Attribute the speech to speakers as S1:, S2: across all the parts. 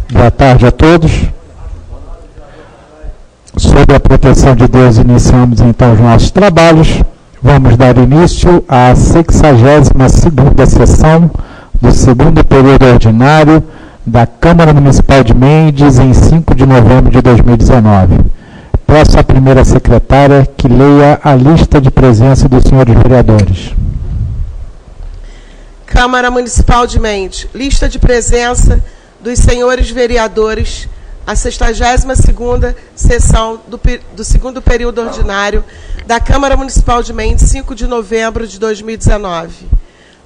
S1: Boa tarde a todos. Sob a proteção de Deus, iniciamos então os nossos trabalhos. Vamos dar início à 62ª sessão do segundo período ordinário da Câmara Municipal de Mendes, em 5 de novembro de 2019. Peço à primeira secretária que leia a lista de presença dos senhores vereadores.
S2: Câmara Municipal de Mendes. Lista de presença dos senhores vereadores, a 62ª sessão do segundo período ordinário da Câmara Municipal de Mendes, 5 de novembro de 2019.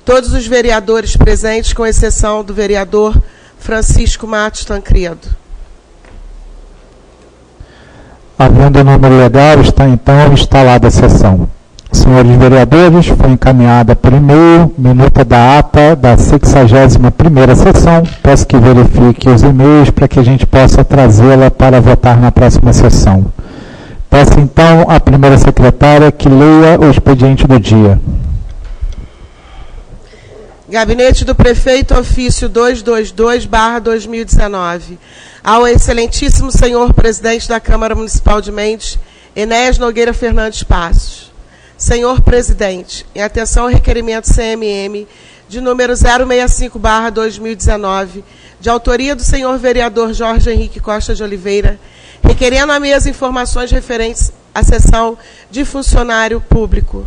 S2: Todos os vereadores presentes, com exceção do vereador Francisco Matos Tancredo.
S1: Havendo o número legal, está então instalada a sessão. Senhores vereadores, foi encaminhada por e-mail minuta da ata da 61ª sessão. Peço que verifique os e-mails para que a gente possa trazê-la para votar na próxima sessão. Peço então à primeira secretária que leia o expediente do dia.
S2: Gabinete do Prefeito, ofício 222/2019. Ao excelentíssimo senhor presidente da Câmara Municipal de Mendes, Enéas Nogueira Fernandes Passos. Senhor presidente, em atenção ao requerimento CMM de número 065/2019, de autoria do senhor vereador Jorge Henrique Costa de Oliveira, requerendo à mesa informações referentes à sessão de funcionário público.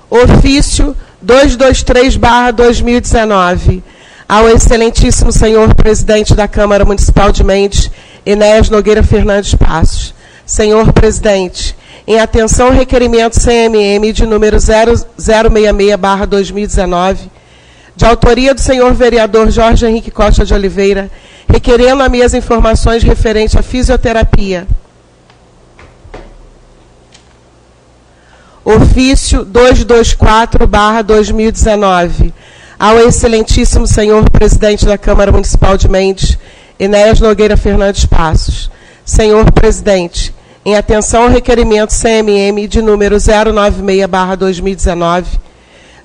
S2: Ofício 223/2019. Ao excelentíssimo senhor presidente da Câmara Municipal de Mendes, Enéas Nogueira Fernandes Passos. Senhor presidente, em atenção ao requerimento CMM de número 0066/2019, de autoria do senhor vereador Jorge Henrique Costa de Oliveira, requerendo à mesa informações referentes à fisioterapia. Ofício 224/2019. Ao excelentíssimo senhor presidente da Câmara Municipal de Mendes, Enéas Nogueira Fernandes Passos. Senhor presidente, em atenção ao requerimento CMM de número 096/2019,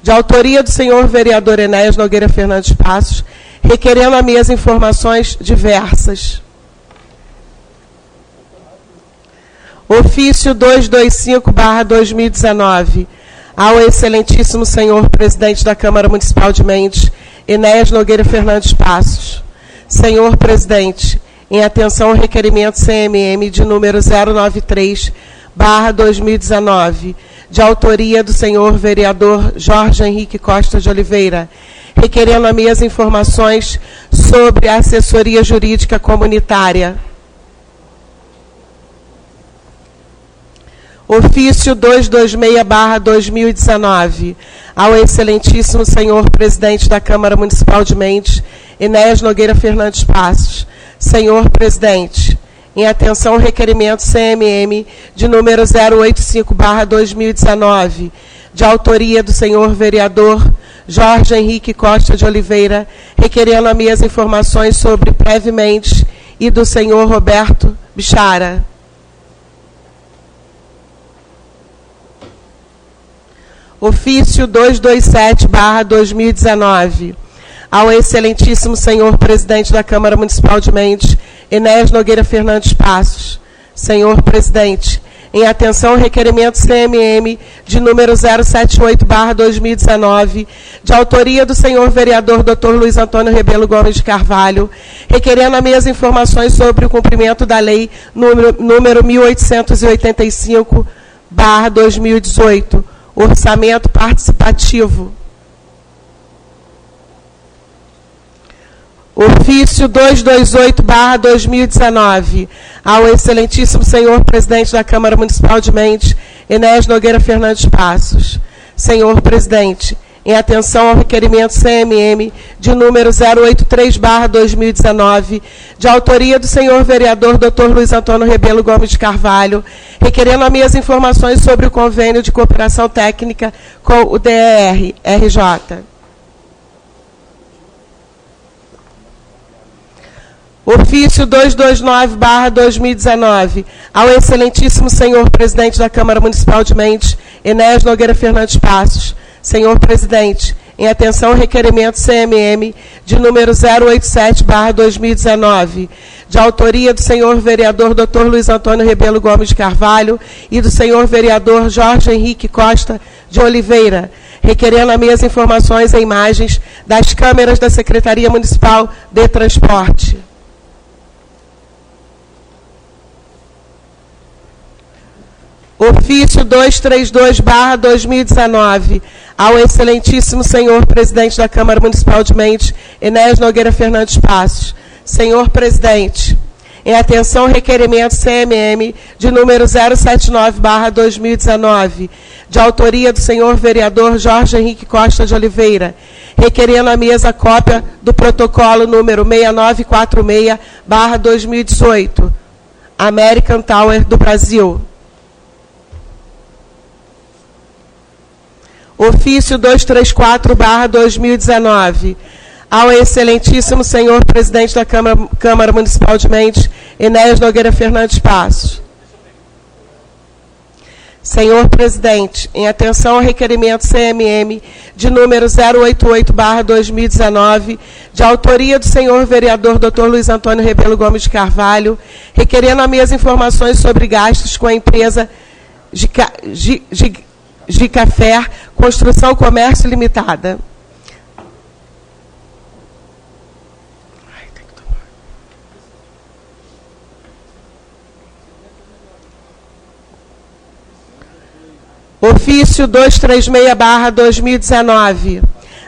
S2: de autoria do senhor vereador Enéas Nogueira Fernandes Passos, requerendo à mesa informações diversas. Ofício 225/2019. Ao excelentíssimo senhor presidente da Câmara Municipal de Mendes, Enéas Nogueira Fernandes Passos. Senhor presidente, em atenção ao requerimento CMM de número 093/2019, de autoria do senhor vereador Jorge Henrique Costa de Oliveira, requerendo à mesa informações sobre a assessoria jurídica comunitária. Ofício 226/2019. Ao excelentíssimo senhor presidente da Câmara Municipal de Mendes, Enéas Nogueira Fernandes Passos. Senhor presidente, em atenção ao requerimento CMM de número 085/2019, de autoria do senhor vereador Jorge Henrique Costa de Oliveira, requerendo à mesa informações sobre Preve Mendes e do senhor Roberto Bichara. Ofício 227/2019. Ao excelentíssimo senhor presidente da Câmara Municipal de Mendes, Enéas Nogueira Fernandes Passos. Senhor presidente, em atenção ao requerimento CMM de número 078/2019, de autoria do senhor vereador Dr. Luiz Antônio Rebelo Gomes de Carvalho, requerendo à mesa informações sobre o cumprimento da lei número 1885/2018, orçamento participativo. Ofício 228/2019. Ao excelentíssimo senhor presidente da Câmara Municipal de Mendes, Enéas Nogueira Fernandes Passos. Senhor presidente, em atenção ao requerimento CMM de número 083/2019, de autoria do senhor vereador Dr. Luiz Antônio Rebelo Gomes de Carvalho, requerendo à mesa informações sobre o convênio de cooperação técnica com o DER-RJ. Ofício 229/2019, ao excelentíssimo senhor presidente da Câmara Municipal de Mendes, Enéas Nogueira Fernandes Passos. Senhor presidente, em atenção ao requerimento CMM de número 087/2019, de autoria do senhor vereador Dr. Luiz Antônio Rebelo Gomes de Carvalho e do senhor vereador Jorge Henrique Costa de Oliveira, requerendo a mesa informações e imagens das câmeras da Secretaria Municipal de Transporte. Ofício 232/2019, ao excelentíssimo senhor presidente da Câmara Municipal de Mendes, Enéas Nogueira Fernandes Passos. Senhor presidente, em atenção ao requerimento CMM de número 079/2019, de autoria do senhor vereador Jorge Henrique Costa de Oliveira, requerendo à mesa cópia do protocolo número 6946/2018, American Tower do Brasil. Ofício 234/2019, ao excelentíssimo senhor presidente da Câmara Municipal de Mendes, Enéas Nogueira Fernandes Passos. Senhor presidente, em atenção ao requerimento CMM de número 088/2019, de autoria do senhor vereador Dr. Luiz Antônio Rebelo Gomes de Carvalho, requerendo à mesa informações sobre gastos com a empresa Gicafé Construção Comércio Limitada. Ofício 236/2019,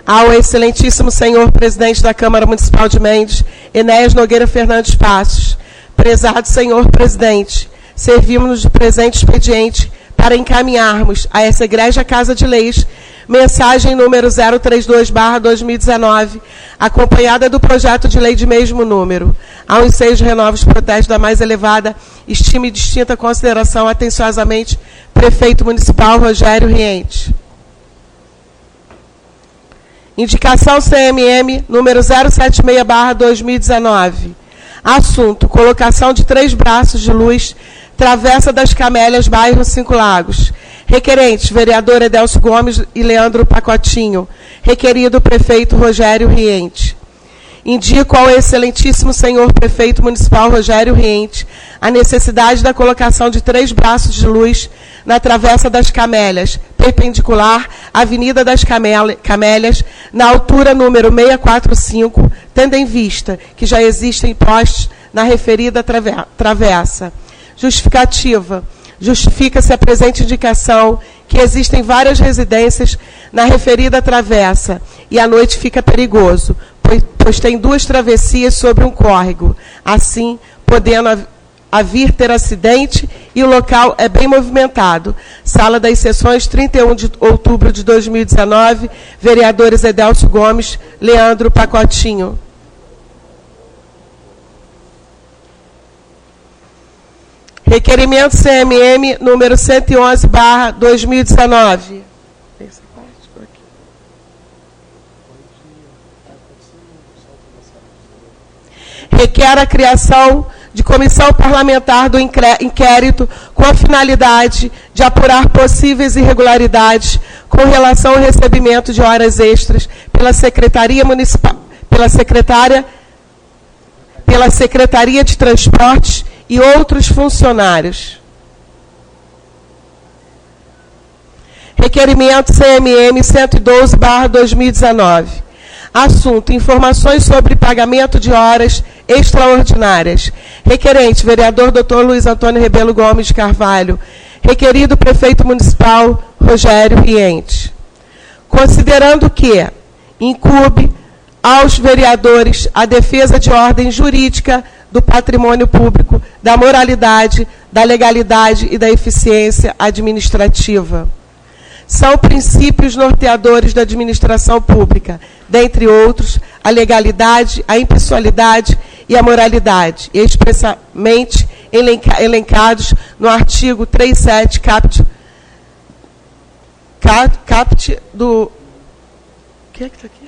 S2: ao excelentíssimo senhor presidente da Câmara Municipal de Mendes, Enéas Nogueira Fernandes Passos. Prezado senhor presidente, servimos de presente expediente para encaminharmos a essa egrégia Casa de Leis mensagem número 032/2019, acompanhada do projeto de lei de mesmo número, ao ensejo renova os protestos da mais elevada estima e distinta consideração, atenciosamente, prefeito municipal Rogério Riente. Indicação CMM número 076/2019. Assunto: colocação de 3 braços de luz, Travessa das Camélias, bairro 5 Lagos. Requerentes: vereador Edelcio Gomes e Leandro Pacotinho. Requerido: prefeito Rogério Riente. Indico ao excelentíssimo senhor prefeito municipal Rogério Riente a necessidade da colocação de 3 braços de luz na Travessa das Camélias, perpendicular à Avenida das Camélias, na altura número 645, tendo em vista que já existem postes na referida travessa. Justificativa. Justifica-se a presente indicação que existem várias residências na referida travessa e à noite fica perigoso, pois tem 2 travessias sobre um córrego, assim podendo vir ter acidente e o local é bem movimentado. Sala das Sessões, 31 de outubro de 2019, vereadores Edelcio Gomes, Leandro Pacotinho. Requerimento CMM número 111/2019. Requer a criação de comissão parlamentar do inquérito com a finalidade de apurar possíveis irregularidades com relação ao recebimento de horas extras pela Secretaria Municipal, pela Secretaria de Transportes e outros funcionários. Requerimento CMM 112/2019. Assunto: informações sobre pagamento de horas extraordinárias. Requerente: vereador Dr. Luiz Antônio Rebelo Gomes de Carvalho. Requerido: prefeito municipal Rogério Riente. Considerando que incumbe aos vereadores a defesa de ordem jurídica do patrimônio público, da moralidade, da legalidade e da eficiência administrativa. São princípios norteadores da administração pública, dentre outros, a legalidade, a impessoalidade e a moralidade, expressamente elencados no artigo 37, caput do... O que é que está aqui?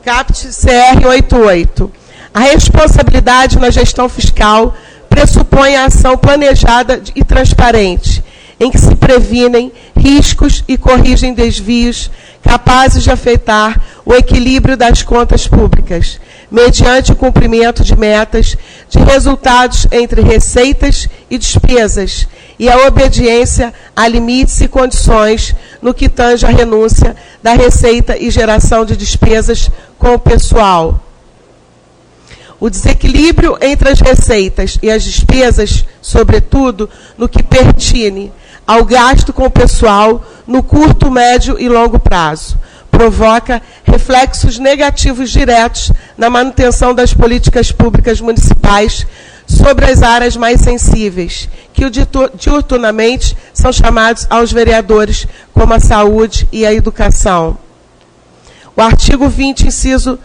S2: Caput CR 88. A responsabilidade na gestão fiscal pressupõe a ação planejada e transparente, em que se previnem riscos e corrigem desvios capazes de afetar o equilíbrio das contas públicas, mediante o cumprimento de metas de resultados entre receitas e despesas e a obediência a limites e condições no que tange à renúncia da receita e geração de despesas com o pessoal. O desequilíbrio entre as receitas e as despesas, sobretudo no que pertine ao gasto com o pessoal no curto, médio e longo prazo, provoca reflexos negativos diretos na manutenção das políticas públicas municipais sobre as áreas mais sensíveis, que diuturnamente são chamados aos vereadores, como a saúde e a educação. O artigo 20, inciso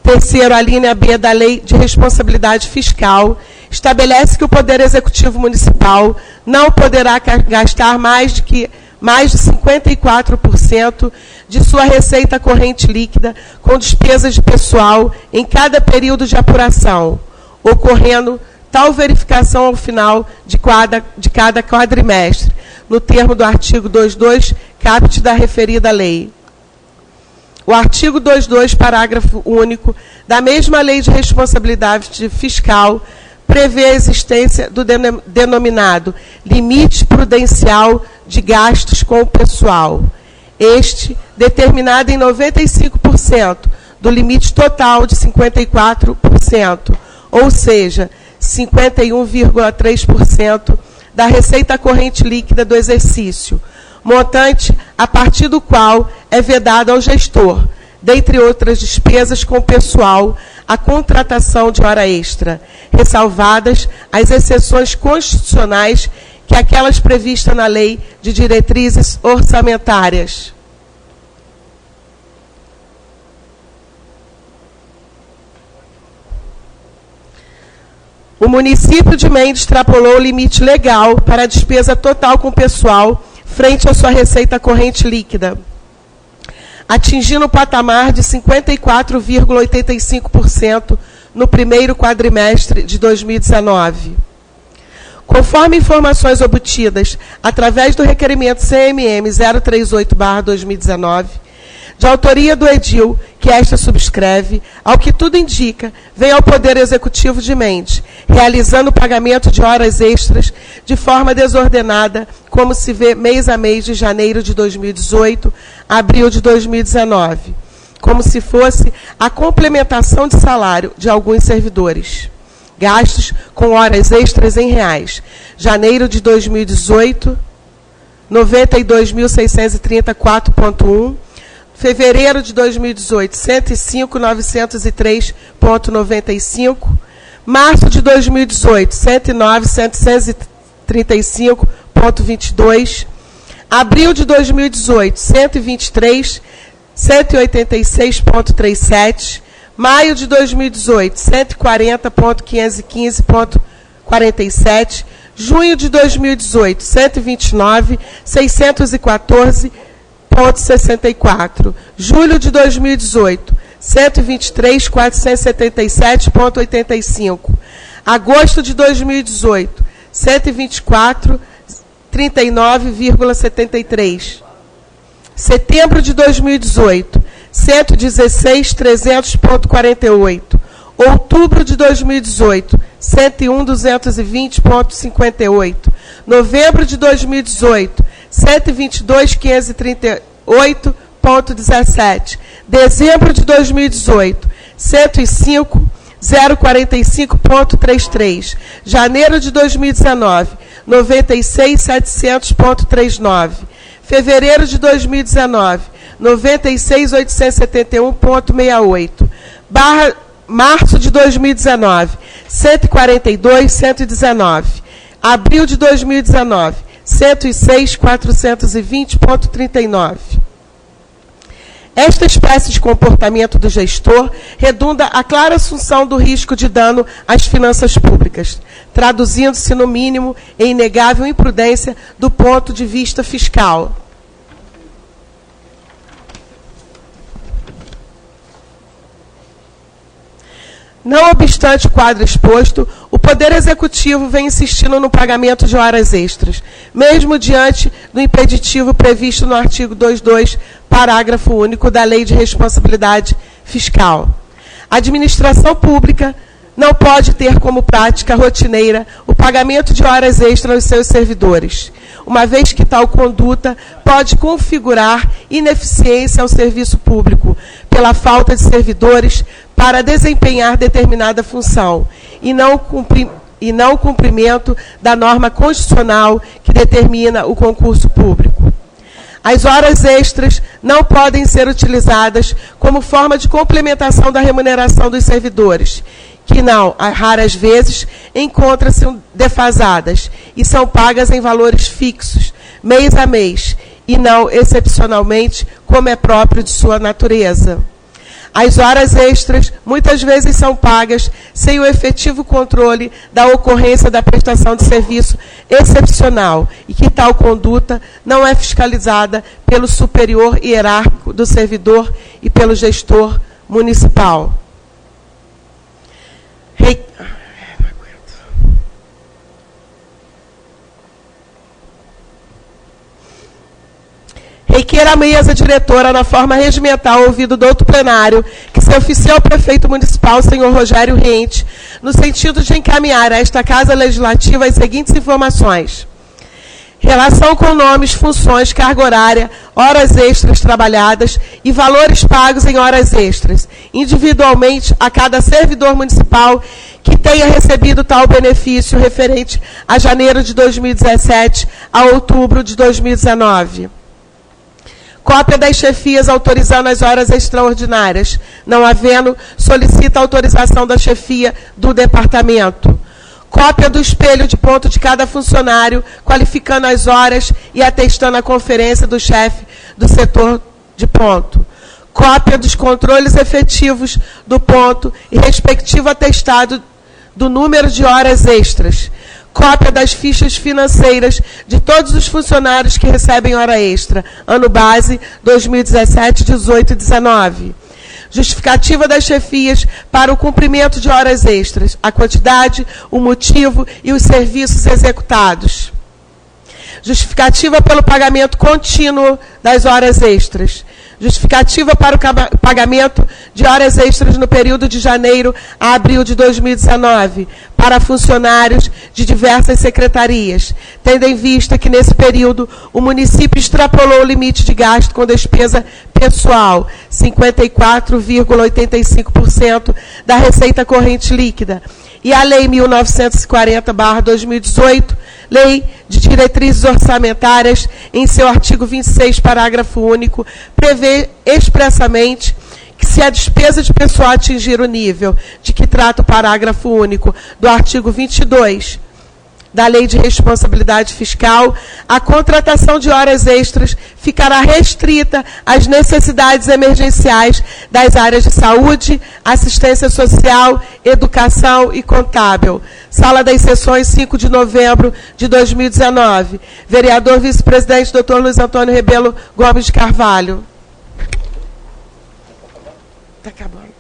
S2: 3º, a linha B da Lei de Responsabilidade Fiscal, estabelece que o Poder Executivo Municipal não poderá gastar mais de 54% de sua receita corrente líquida com despesas de pessoal em cada período de apuração, ocorrendo tal verificação ao final de cada quadrimestre, no termo do artigo 22, caput da referida lei. O artigo 22, parágrafo único, da mesma Lei de Responsabilidade Fiscal, prevê a existência do denominado limite prudencial de gastos com o pessoal. Este, determinado em 95% do limite total de 54%, ou seja, 51,3% da receita corrente líquida do exercício, montante a partir do qual é vedado ao gestor, dentre outras despesas com o pessoal, a contratação de hora extra, ressalvadas as exceções constitucionais que aquelas previstas na Lei de Diretrizes Orçamentárias. O município de Mendes extrapolou o limite legal para a despesa total com o pessoal frente à sua receita corrente líquida, atingindo o patamar de 54,85% no primeiro quadrimestre de 2019. Conforme informações obtidas através do requerimento CMM 038/2019, de autoria do edil, que esta subscreve, ao que tudo indica, vem ao Poder Executivo de Mendes, realizando o pagamento de horas extras de forma desordenada, como se vê mês a mês de janeiro de 2018 a abril de 2019, como se fosse a complementação de salário de alguns servidores. Gastos com horas extras em reais. Janeiro de 2018, 92.630,4.1. Fevereiro de 2018, 105.903,95. Março de 2018, 109.735,22. Abril de 2018, 123.186,37. Maio de 2018, 140.515,47. Junho de 2018, 129.614,64. Julho de 2018, 123.477,85. Agosto de 2018, 124.39,73. Setembro de 2018, 116.300,48. Outubro de 2018, 101.220,58. Novembro de 2018, 122.538,17. Dezembro de 2018, 105.045,33. Janeiro de 2019, 96.700,39. Fevereiro de 2019, 96.871,68. Março de 2019, 142.119. Abril de 2019, 106.420,39. Esta espécie de comportamento do gestor redunda a clara assunção do risco de dano às finanças públicas, traduzindo-se, no mínimo, em inegável imprudência do ponto de vista fiscal. Não obstante o quadro exposto, o Poder Executivo vem insistindo no pagamento de horas extras, mesmo diante do impeditivo previsto no artigo 22, parágrafo único da Lei de Responsabilidade Fiscal. A administração pública não pode ter como prática rotineira o pagamento de horas extras aos seus servidores, uma vez que tal conduta pode configurar ineficiência ao serviço público pela falta de servidores para desempenhar determinada função e não cumprimento da norma constitucional que determina o concurso público. As horas extras não podem ser utilizadas como forma de complementação da remuneração dos servidores, que não, raras vezes, encontram-se defasadas e são pagas em valores fixos, mês a mês, e não excepcionalmente, como é próprio de sua natureza. As horas extras muitas vezes são pagas sem o efetivo controle da ocorrência da prestação de serviço excepcional e que tal conduta não é fiscalizada pelo superior hierárquico do servidor e pelo gestor municipal. Requer a mesa diretora, na forma regimental, ouvido do outro plenário, que se oficie ao prefeito municipal, senhor Rogério Riente, no sentido de encaminhar a esta Casa Legislativa as seguintes informações: relação com nomes, funções, carga horária, horas extras trabalhadas e valores pagos em horas extras, individualmente a cada servidor municipal que tenha recebido tal benefício referente a janeiro de 2017 a outubro de 2019. Cópia das chefias autorizando as horas extraordinárias. Não havendo, solicita autorização da chefia do departamento. Cópia do espelho de ponto de cada funcionário, qualificando as horas e atestando a conferência do chefe do setor de ponto. Cópia dos controles efetivos do ponto e respectivo atestado do número de horas extras. Cópia das fichas financeiras de todos os funcionários que recebem hora extra, ano base 2017, 18 e 19. Justificativa das chefias para o cumprimento de horas extras, a quantidade, o motivo e os serviços executados. Justificativa pelo pagamento contínuo das horas extras. Justificativa para o pagamento de horas extras no período de janeiro a abril de 2019, para funcionários de diversas secretarias, tendo em vista que, nesse período, o município extrapolou o limite de gasto com despesa pessoal, 54,85% da receita corrente líquida, e a Lei 1940/2018, Lei de Diretrizes Orçamentárias, em seu artigo 26, parágrafo único, prevê expressamente que, se a despesa de pessoal atingir o nível de que trata o parágrafo único do artigo 22 da Lei de Responsabilidade Fiscal, a contratação de horas extras ficará restrita às necessidades emergenciais das áreas de saúde, assistência social, educação e contábil. Sala das Sessões, 5 de novembro de 2019. Vereador vice-presidente, Dr. Luiz Antônio Rebelo Gomes de Carvalho. Está acabando.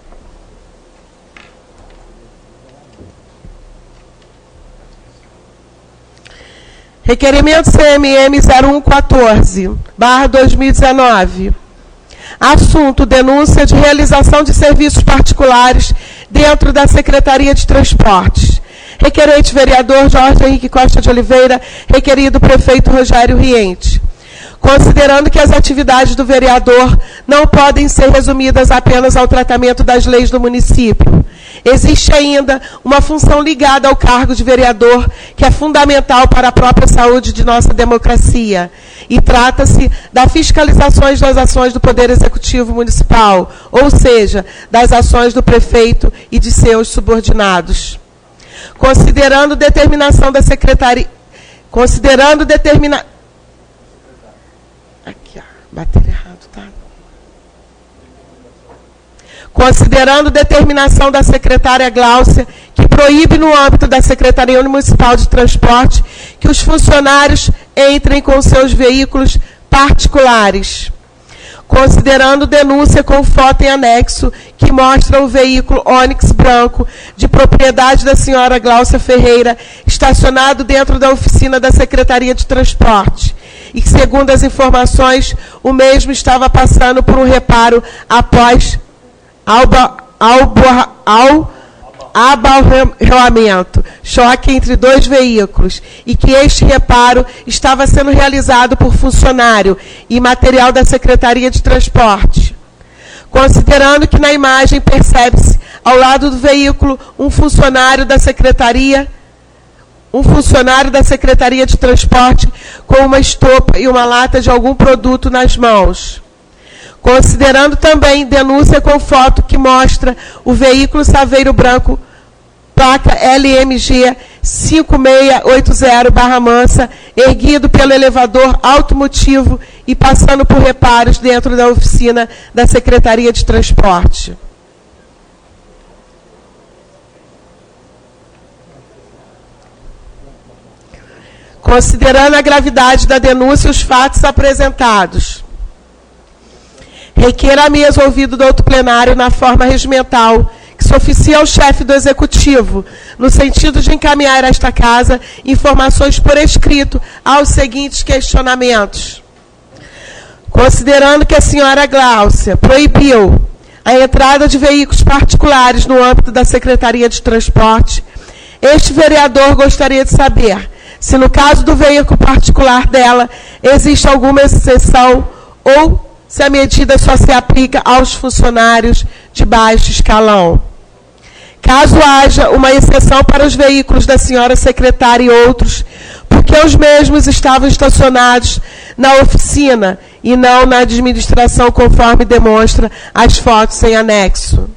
S2: Requerimento CMM 0114/2019. Assunto: denúncia de realização de serviços particulares dentro da Secretaria de Transportes. Requerente vereador Jorge Henrique Costa de Oliveira, requerido prefeito Rogério Riente. Considerando que as atividades do vereador não podem ser resumidas apenas ao tratamento das leis do município, existe ainda uma função ligada ao cargo de vereador que é fundamental para a própria saúde de nossa democracia. E trata-se da fiscalização das ações do Poder Executivo Municipal, ou seja, das ações do prefeito e de seus subordinados. Considerando determinação da Secretaria... Aqui, ó, bater errado, tá? Considerando determinação da secretária Gláucia, que proíbe, no âmbito da Secretaria Municipal de Transporte, que os funcionários entrem com seus veículos particulares. Considerando denúncia com foto em anexo, que mostra o veículo Onix branco, de propriedade da senhora Gláucia Ferreira, estacionado dentro da oficina da Secretaria de Transporte. E que, segundo as informações, o mesmo estava passando por um reparo após abarroamento, choque entre dois veículos, e que este reparo estava sendo realizado por funcionário e material da Secretaria de Transporte. Considerando que na imagem percebe-se, ao lado do veículo, um funcionário da Secretaria de Transporte com uma estopa e uma lata de algum produto nas mãos. Considerando também denúncia com foto que mostra o veículo Saveiro Branco, placa LMG 5680/Mansa, erguido pelo elevador automotivo e passando por reparos dentro da oficina da Secretaria de Transporte. Considerando a gravidade da denúncia e os fatos apresentados, requer a mesa ouvido do outro plenário na forma regimental, que se oficia ao chefe do Executivo, no sentido de encaminhar a esta Casa informações por escrito aos seguintes questionamentos. Considerando que a senhora Gláucia proibiu a entrada de veículos particulares no âmbito da Secretaria de Transporte, este vereador gostaria de saber se, no caso do veículo particular dela, existe alguma exceção ou se a medida só se aplica aos funcionários de baixo escalão. Caso haja uma exceção para os veículos da senhora secretária e outros, porque os mesmos estavam estacionados na oficina e não na administração, conforme demonstra as fotos em anexo.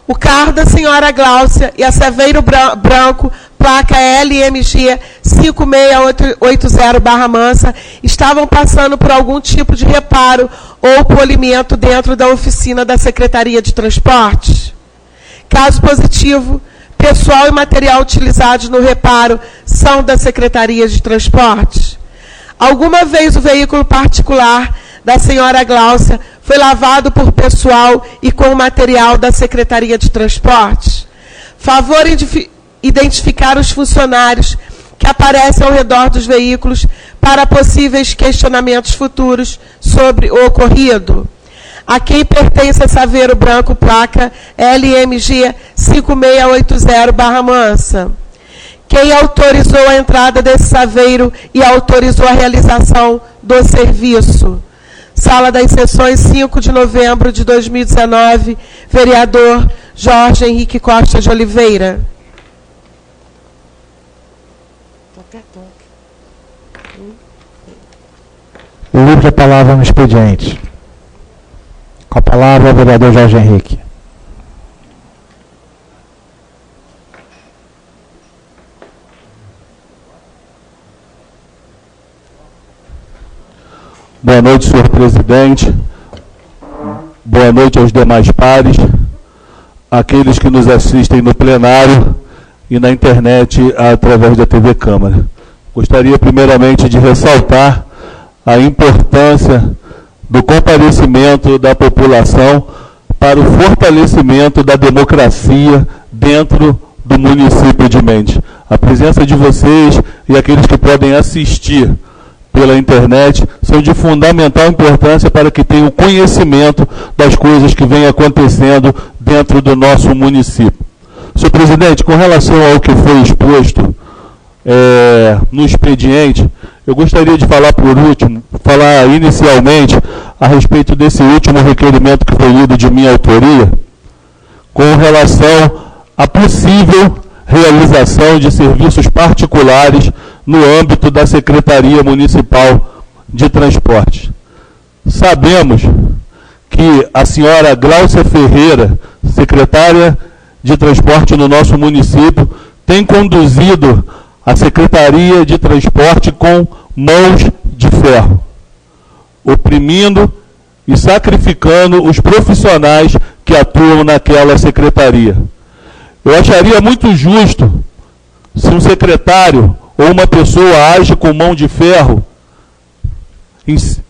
S2: O carro da senhora Gláucia e a Saveiro Branco, placa LMG 5680/Mansa, estavam passando por algum tipo de reparo ou polimento dentro da oficina da Secretaria de Transportes? Caso positivo, pessoal e material utilizados no reparo são da Secretaria de Transportes? Alguma vez o veículo particular da senhora Gláucia foi lavado por pessoal e com material da Secretaria de Transportes? Favor identificar os funcionários que aparecem ao redor dos veículos para possíveis questionamentos futuros sobre o ocorrido. A quem pertence a Saveiro Branco, placa LMG 5680/Mansa? Quem autorizou a entrada desse Saveiro e autorizou a realização do serviço? Sala das Sessões, 5 de novembro de 2019, vereador Jorge Henrique Costa de Oliveira.
S1: Livre a palavra no expediente. Com a palavra, o vereador Jorge Henrique.
S3: Boa noite, senhor presidente. Boa noite aos demais pares, aqueles que nos assistem no plenário e na internet através da TV Câmara. Gostaria primeiramente de ressaltar a importância do comparecimento da população para o fortalecimento da democracia dentro do município de Mendes. A presença de vocês e aqueles que podem assistir pela internet são de fundamental importância para que tenham conhecimento das coisas que vêm acontecendo dentro do nosso município. Senhor presidente, com relação ao que foi exposto no expediente, eu gostaria de falar inicialmente a respeito desse último requerimento que foi lido de minha autoria, com relação à possível realização de serviços particulares no âmbito da Secretaria Municipal de Transporte. Sabemos que a senhora Gláucia Ferreira, secretária de Transporte no nosso município, tem conduzido a Secretaria de Transporte com mãos de ferro, oprimindo e sacrificando os profissionais que atuam naquela secretaria. Eu acharia muito justo se um secretário ou uma pessoa age com mão de ferro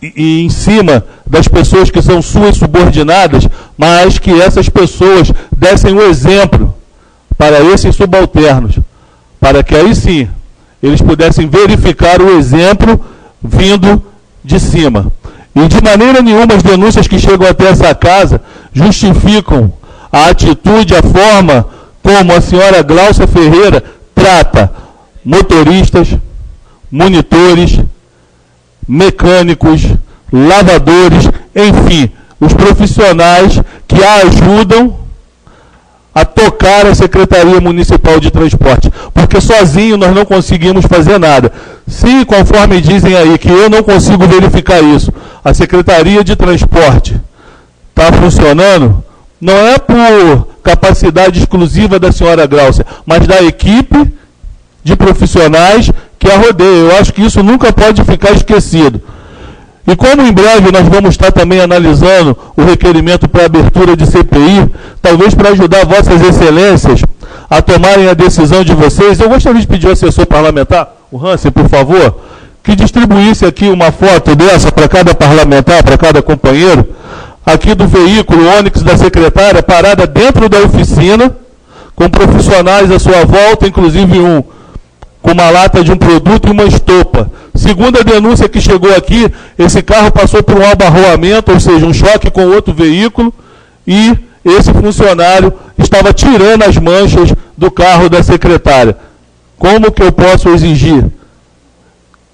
S3: em cima das pessoas que são suas subordinadas, mas que essas pessoas dessem o exemplo para esses subalternos, para que aí sim eles pudessem verificar o exemplo vindo de cima. E de maneira nenhuma as denúncias que chegam até essa casa justificam a atitude, a forma como a senhora Gláucia Ferreira trata motoristas, monitores, mecânicos, lavadores, enfim, os profissionais que a ajudam a tocar a Secretaria Municipal de Transporte, porque sozinho nós não conseguimos fazer nada. Se, conforme dizem aí, que eu não consigo verificar isso, a Secretaria de Transporte está funcionando, não é por capacidade exclusiva da senhora Gláucia, mas da equipe de profissionais que a rodeia. Eu acho que isso nunca pode ficar esquecido. E como em breve nós vamos estar também analisando o requerimento para abertura de CPI, talvez para ajudar vossas excelências a tomarem a decisão de vocês, eu gostaria de pedir ao assessor parlamentar, o Hansen, por favor, que distribuísse aqui uma foto dessa para cada parlamentar, para cada companheiro, aqui do veículo Onix da secretária, parada dentro da oficina, com profissionais à sua volta, inclusive um com uma lata de um produto e uma estopa. Segundo a denúncia que chegou aqui, esse carro passou por um abarroamento, ou seja, um choque com outro veículo, e esse funcionário estava tirando as manchas do carro da secretária. Como que eu posso exigir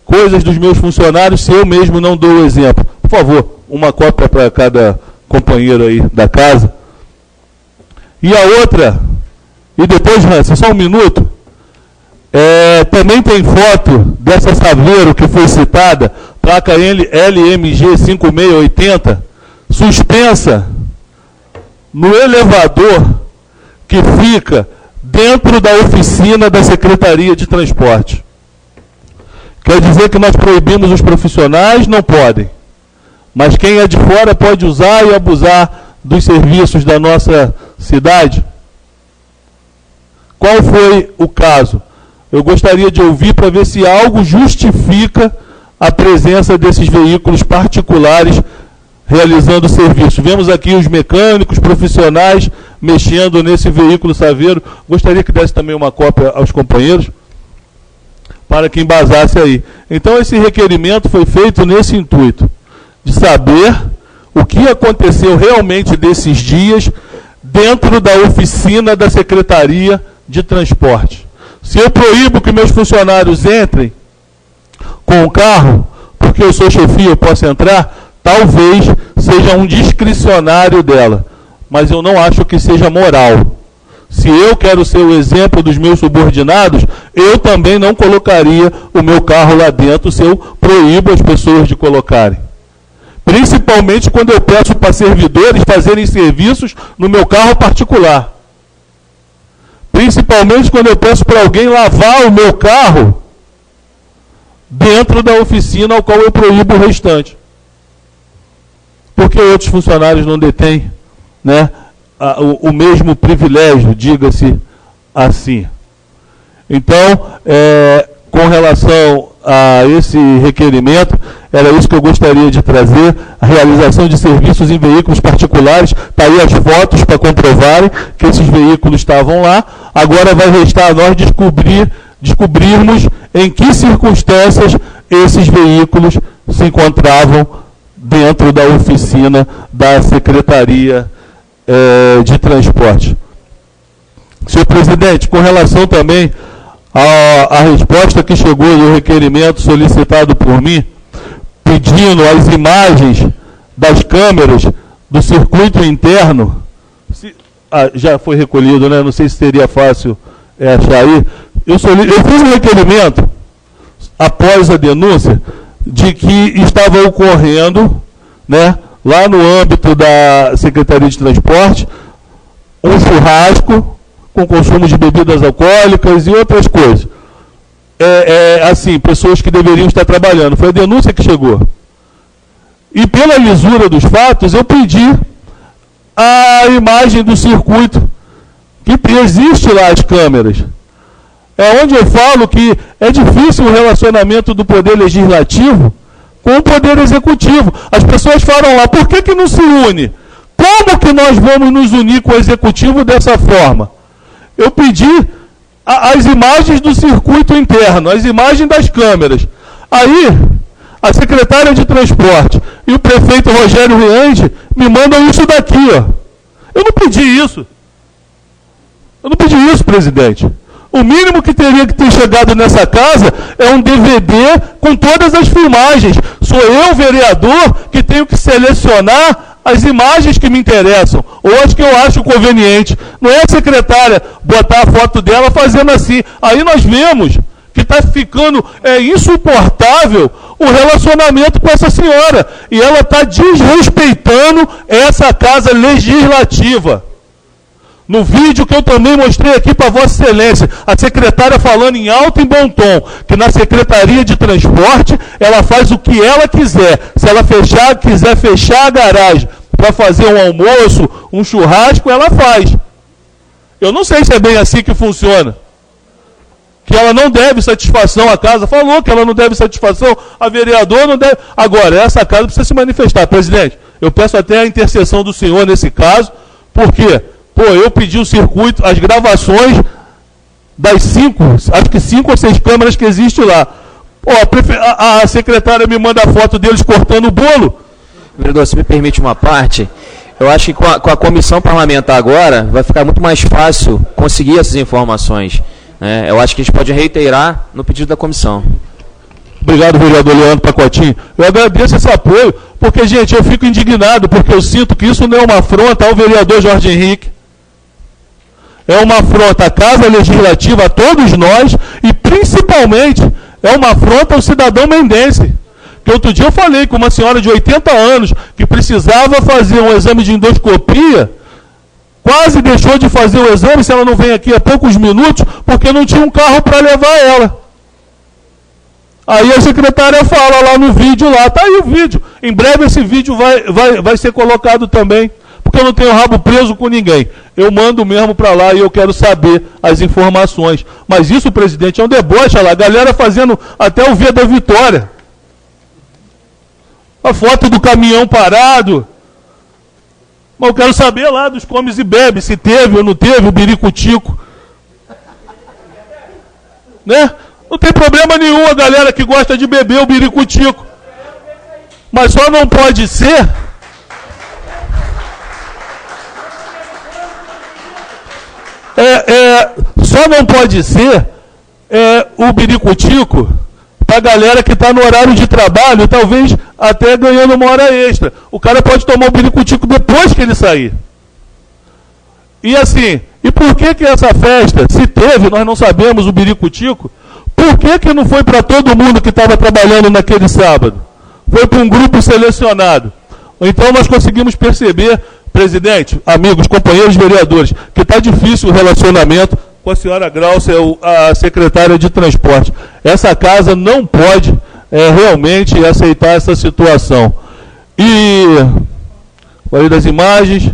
S3: coisas dos meus funcionários se eu mesmo não dou o exemplo? Por favor, uma cópia para cada companheiro aí da casa. E a outra, e depois, Hansen, só um minuto, também tem foto dessa Saveiro que foi citada, placa LMG 5680, suspensa no elevador que fica dentro da oficina da Secretaria de Transporte. Quer dizer que nós proibimos os profissionais? Não podem. Mas quem é de fora pode usar e abusar dos serviços da nossa cidade? Qual foi o caso? Eu gostaria de ouvir para ver se algo justifica a presença desses veículos particulares realizando serviço. Vemos aqui os mecânicos profissionais mexendo nesse veículo Saveiro. Gostaria que desse também uma cópia aos companheiros, para que embasasse aí. Então, esse requerimento foi feito nesse intuito, de saber o que aconteceu realmente desses dias dentro da oficina da Secretaria de Transporte. Se eu proíbo que meus funcionários entrem com o carro, porque eu sou chefia, eu posso entrar, talvez seja um discricionário dela, mas eu não acho que seja moral. Se eu quero ser o exemplo dos meus subordinados, eu também não colocaria o meu carro lá dentro se eu proíbo as pessoas de colocarem. Principalmente quando eu peço para servidores fazerem serviços no meu carro particular. Principalmente quando eu peço para alguém lavar o meu carro dentro da oficina ao qual eu proíbo o restante. Porque outros funcionários não detêm, né, o mesmo privilégio, diga-se assim. Então, com relação a esse requerimento, era isso que eu gostaria de trazer, a realização de serviços em veículos particulares. Está aí as fotos para comprovarem que esses veículos estavam lá. Agora vai restar a nós descobrirmos em que circunstâncias esses veículos se encontravam dentro da oficina da Secretaria de Transporte. Senhor presidente, com relação também à resposta que chegou do requerimento solicitado por mim, pedindo as imagens das câmeras do circuito interno, já foi recolhido, né? Não sei se seria fácil achar aí. Eu fiz um requerimento, após a denúncia, de que estava ocorrendo, né, lá no âmbito da Secretaria de Transporte, um churrasco com consumo de bebidas alcoólicas e outras coisas. Assim, pessoas que deveriam estar trabalhando. Foi a denúncia que chegou. E pela lisura dos fatos, eu pedi a imagem do circuito, que existe lá as câmeras. É onde eu falo que é difícil o relacionamento do Poder Legislativo com o Poder Executivo. As pessoas falam lá, por que não se une? Como que nós vamos nos unir com o Executivo dessa forma? Eu pedi as imagens do circuito interno, as imagens das câmeras. Aí, a secretária de Transporte e o prefeito Rogério Riande me mandam isso daqui, ó. Eu não pedi isso. Eu não pedi isso, presidente. O mínimo que teria que ter chegado nessa casa é um DVD com todas as filmagens. Sou eu, vereador, que tenho que selecionar as imagens que me interessam, ou as que eu acho conveniente. Não é a secretária botar a foto dela fazendo assim. Aí nós vemos que está ficando insuportável o relacionamento com essa senhora. E ela está desrespeitando essa casa legislativa. No vídeo que eu também mostrei aqui para Vossa Excelência, a secretária falando em alto e bom tom, que na Secretaria de Transporte, ela faz o que ela quiser. Se ela quiser fechar a garagem para fazer um almoço, um churrasco, ela faz. Eu não sei se é bem assim que funciona. Que ela não deve satisfação à casa, falou que ela não deve satisfação, a vereadora não deve. Agora, essa casa precisa se manifestar. Presidente, eu peço até a intercessão do senhor nesse caso, porque eu pedi o circuito, as gravações das 5 ou 6 câmeras que existem lá. A secretária me manda a foto deles cortando o bolo.
S4: Vereador, se me permite uma parte, eu acho que com a comissão parlamentar agora, vai ficar muito mais fácil conseguir essas informações. Eu acho que a gente pode reiterar no pedido da comissão.
S3: Obrigado, vereador Leandro Pacotinho. Eu agradeço esse apoio, porque, gente, eu fico indignado, porque eu sinto que isso não é uma afronta ao vereador Jorge Henrique. É uma afronta à Casa Legislativa, a todos nós, e principalmente é uma afronta ao cidadão mendense. Que outro dia eu falei com uma senhora de 80 anos que precisava fazer um exame de endoscopia, quase deixou de fazer o exame, se ela não vem aqui há poucos minutos, porque não tinha um carro para levar ela. Aí a secretária fala lá no vídeo, lá, tá aí o vídeo. Em breve esse vídeo vai ser colocado também, porque eu não tenho rabo preso com ninguém. Eu mando mesmo para lá e eu quero saber as informações. Mas isso, presidente, é um deboche, lá, a galera fazendo até o V da Vitória. A foto do caminhão parado. Mas eu quero saber lá dos comes e bebes, se teve ou não teve o biricutico. Né? Não tem problema nenhum a galera que gosta de beber o biricutico. Mas só não pode ser... só não pode ser o biricutico para a galera que está no horário de trabalho, talvez até ganhando uma hora extra. O cara pode tomar o biricutico depois que ele sair. E assim, e por que essa festa, se teve, nós não sabemos o biricutico, por que não foi para todo mundo que estava trabalhando naquele sábado? Foi para um grupo selecionado. Então nós conseguimos perceber, presidente, amigos, companheiros vereadores, que está difícil o relacionamento com a senhora Graucia, a secretária de Transporte. Essa casa não pode realmente aceitar essa situação. E falei das imagens.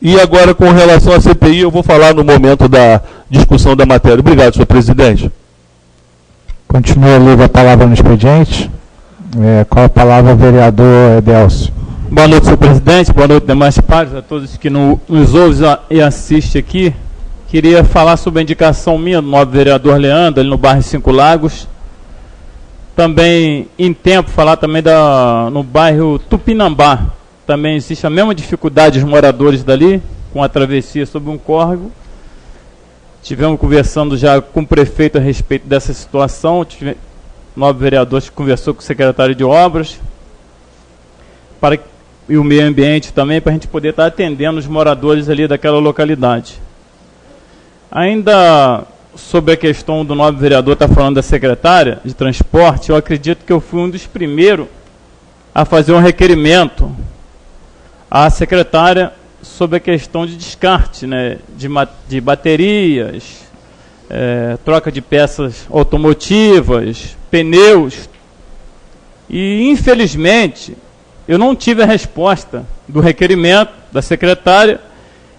S3: E agora, com relação à CPI, eu vou falar no momento da discussão da matéria. Obrigado, senhor presidente.
S1: Continua livre a palavra no expediente. Com a palavra, o vereador Edelcio.
S5: Boa noite, senhor presidente. Boa noite, demais pares, a todos que nos ouvem e assistem aqui. Queria falar sobre a indicação minha do novo vereador Leandro, ali no bairro 5 Lagos. Também, em tempo, falar também no bairro Tupinambá. Também existe a mesma dificuldade dos moradores dali, com a travessia sobre um córrego. Tivemos conversando já com o prefeito a respeito dessa situação. O novo vereador conversou com o secretário de obras e o meio ambiente também, para a gente poder estar atendendo os moradores ali daquela localidade. Ainda sobre a questão do novo vereador estar falando da secretária de transporte, eu acredito que eu fui um dos primeiros a fazer um requerimento à secretária sobre a questão de descarte, né, de baterias, troca de peças automotivas, pneus. E, infelizmente, eu não tive a resposta do requerimento da secretária.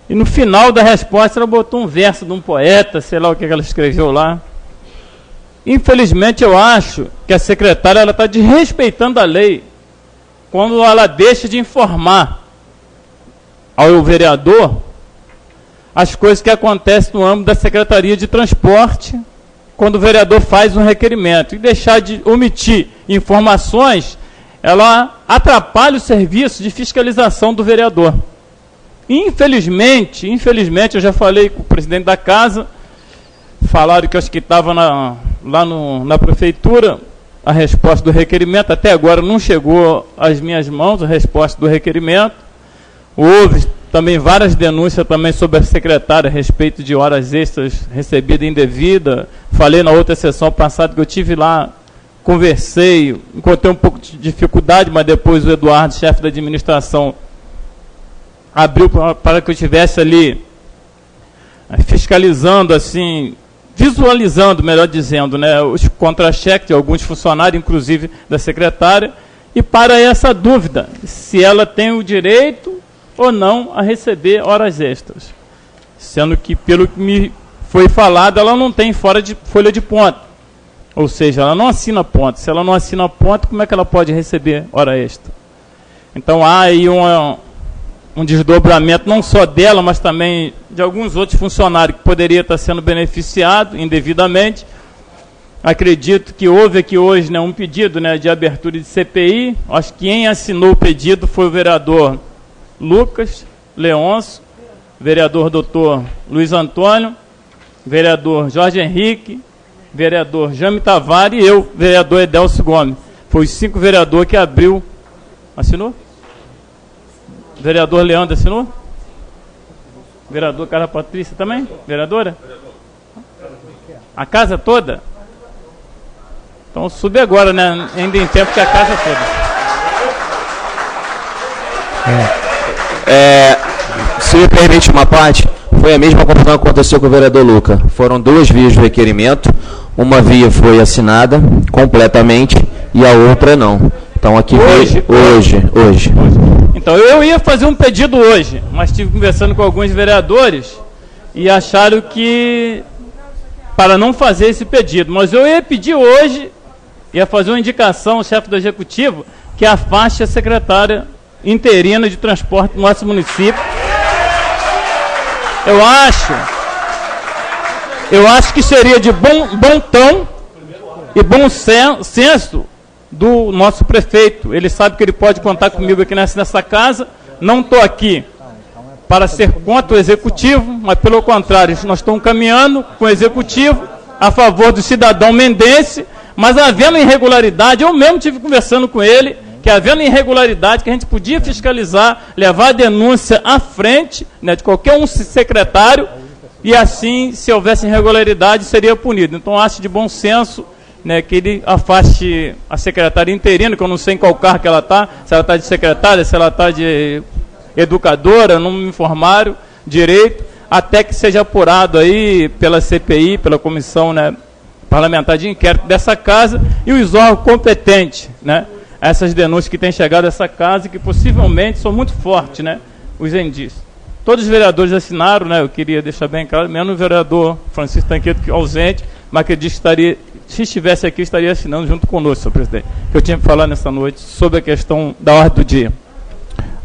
S5: E no final da resposta ela botou um verso de um poeta, sei lá o que ela escreveu lá. Infelizmente, eu acho que a secretária está desrespeitando a lei quando ela deixa de informar ao vereador as coisas que acontecem no âmbito da Secretaria de Transporte, quando o vereador faz um requerimento. E deixar de omitir informações, ela atrapalha o serviço de fiscalização do vereador. Infelizmente, eu já falei com o presidente da casa, falaram que eu acho que estava lá na prefeitura, a resposta do requerimento, até agora não chegou às minhas mãos a resposta do requerimento. Houve também várias denúncias também sobre a secretária a respeito de horas extras recebidas indevida. Falei na outra sessão passada que eu tive lá, conversei, encontrei um pouco de dificuldade, mas depois o Eduardo, chefe da administração, abriu para que eu estivesse ali fiscalizando, assim, visualizando, melhor dizendo, né, os contra-cheques de alguns funcionários, inclusive da secretária, e para essa dúvida, se ela tem o direito ou não a receber horas extras. Sendo que, pelo que me foi falado, ela não tem folha de ponto. Ou seja, ela não assina ponto. Se ela não assina ponto, como é que ela pode receber hora extra? Então há aí um desdobramento não só dela, mas também de alguns outros funcionários que poderia estar sendo beneficiado indevidamente. Acredito que houve aqui hoje, né, um pedido, né, de abertura de CPI. Acho que quem assinou o pedido foi o vereador Lucas Leôncio, vereador doutor Luiz Antônio, vereador Jorge Henrique, vereador Jame Tavares e eu, vereador Edelcio Gomes. Foi os 5 vereadores que abriu. Assinou? Vereador Leandro assinou? Vereador Carla Patrícia também? Vereadora? A casa toda? Então sube agora, né? Ainda em tempo que a casa toda.
S4: Se me permite uma parte, foi a mesma confusão que aconteceu com o vereador Luca. Foram 2 vias de requerimento, uma via foi assinada completamente e a outra não. Então aqui hoje.
S5: Então eu ia fazer um pedido hoje, mas estive conversando com alguns vereadores e acharam que para não fazer esse pedido, mas eu ia pedir hoje, ia fazer uma indicação ao chefe do executivo que afaste a secretária interina de transporte do nosso município. Eu acho que seria de bom tom e bom senso do nosso prefeito. Ele sabe que ele pode contar comigo aqui nessa casa. Não estou aqui para ser contra o executivo, mas pelo contrário, nós estamos caminhando com o executivo a favor do cidadão mendense, mas havendo irregularidade, eu mesmo estive conversando com ele, que havendo irregularidade, que a gente podia fiscalizar, levar a denúncia à frente, né, de qualquer um secretário, e assim, se houvesse irregularidade, seria punido. Então, acho de bom senso, né, que ele afaste a secretária interina, que eu não sei em qual cargo que ela está, se ela está de secretária, se ela está de educadora, não me informaram direito, até que seja apurado aí pela CPI, pela comissão, né, parlamentar de inquérito dessa casa, e os órgãos competentes, né, essas denúncias que têm chegado a essa casa e que possivelmente são muito fortes, né, os indícios. Todos os vereadores assinaram, né, eu queria deixar bem claro, menos o vereador Francisco Tanqueto, que é ausente, mas que disse que estaria, se estivesse aqui, estaria assinando junto conosco, senhor presidente. Que eu tinha que falar nessa noite sobre a questão da ordem do dia.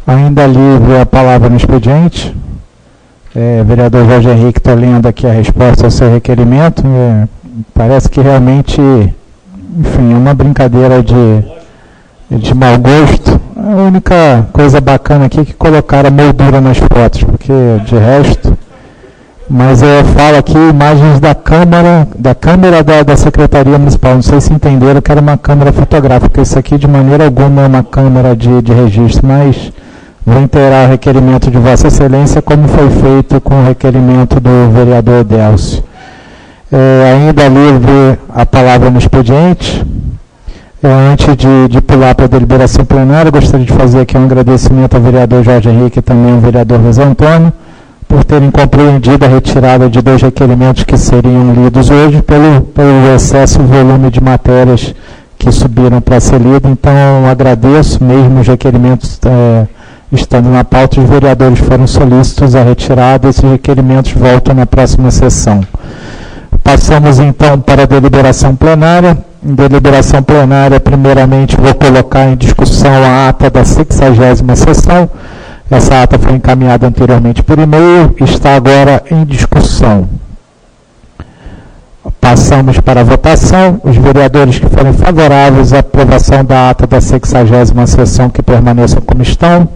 S1: Ainda livre a palavra no expediente. Vereador Jorge Henrique, estou lendo aqui a resposta ao seu requerimento. Parece que realmente, enfim, é uma brincadeira de mau gosto. A única coisa bacana aqui é que colocaram a moldura nas fotos, porque de resto... Mas eu falo aqui imagens da câmera da Secretaria Municipal. Não sei se entenderam que era uma câmera fotográfica. Isso aqui de maneira alguma é uma câmera de registro, mas vou inteirar o requerimento de Vossa Excelência, como foi feito com o requerimento do vereador Edelcio. Ainda livre a palavra no expediente. Antes de pular para a deliberação plenária, gostaria de fazer aqui um agradecimento ao vereador Jorge Henrique e também ao vereador Luiz Antônio, por terem compreendido a retirada de 2 requerimentos que seriam lidos hoje, pelo excesso e volume de matérias que subiram para ser lido. Então, agradeço, mesmo os requerimentos estando na pauta, os vereadores foram solícitos à retirada, esses requerimentos voltam na próxima sessão. Passamos então para a deliberação plenária. Em deliberação plenária, primeiramente vou colocar em discussão a ata da 60ª sessão. Essa ata foi encaminhada anteriormente por e-mail, está agora em discussão. Passamos para a votação. Os vereadores que forem favoráveis à aprovação da ata da 60ª sessão, que permaneçam como estão.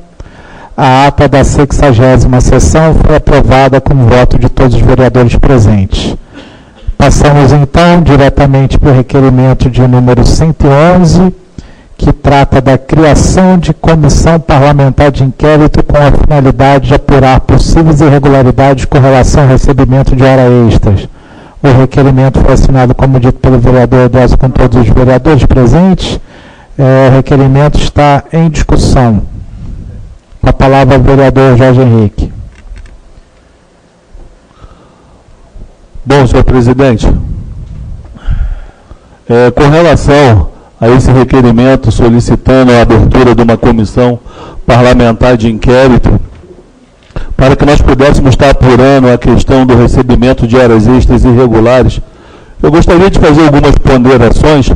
S1: A ata da 60ª sessão foi aprovada com o voto de todos os vereadores presentes. Passamos então diretamente para o requerimento de número 111, que trata da criação de comissão parlamentar de inquérito com a finalidade de apurar possíveis irregularidades com relação ao recebimento de horas extras. O requerimento foi assinado, como dito, pelo vereador Edésio, com todos os vereadores presentes. O requerimento está em discussão. Com a palavra o vereador Jorge Henrique.
S3: Bom, senhor presidente, com relação a esse requerimento solicitando a abertura de uma comissão parlamentar de inquérito, para que nós pudéssemos estar apurando a questão do recebimento de horas extras irregulares, eu gostaria de fazer algumas ponderações,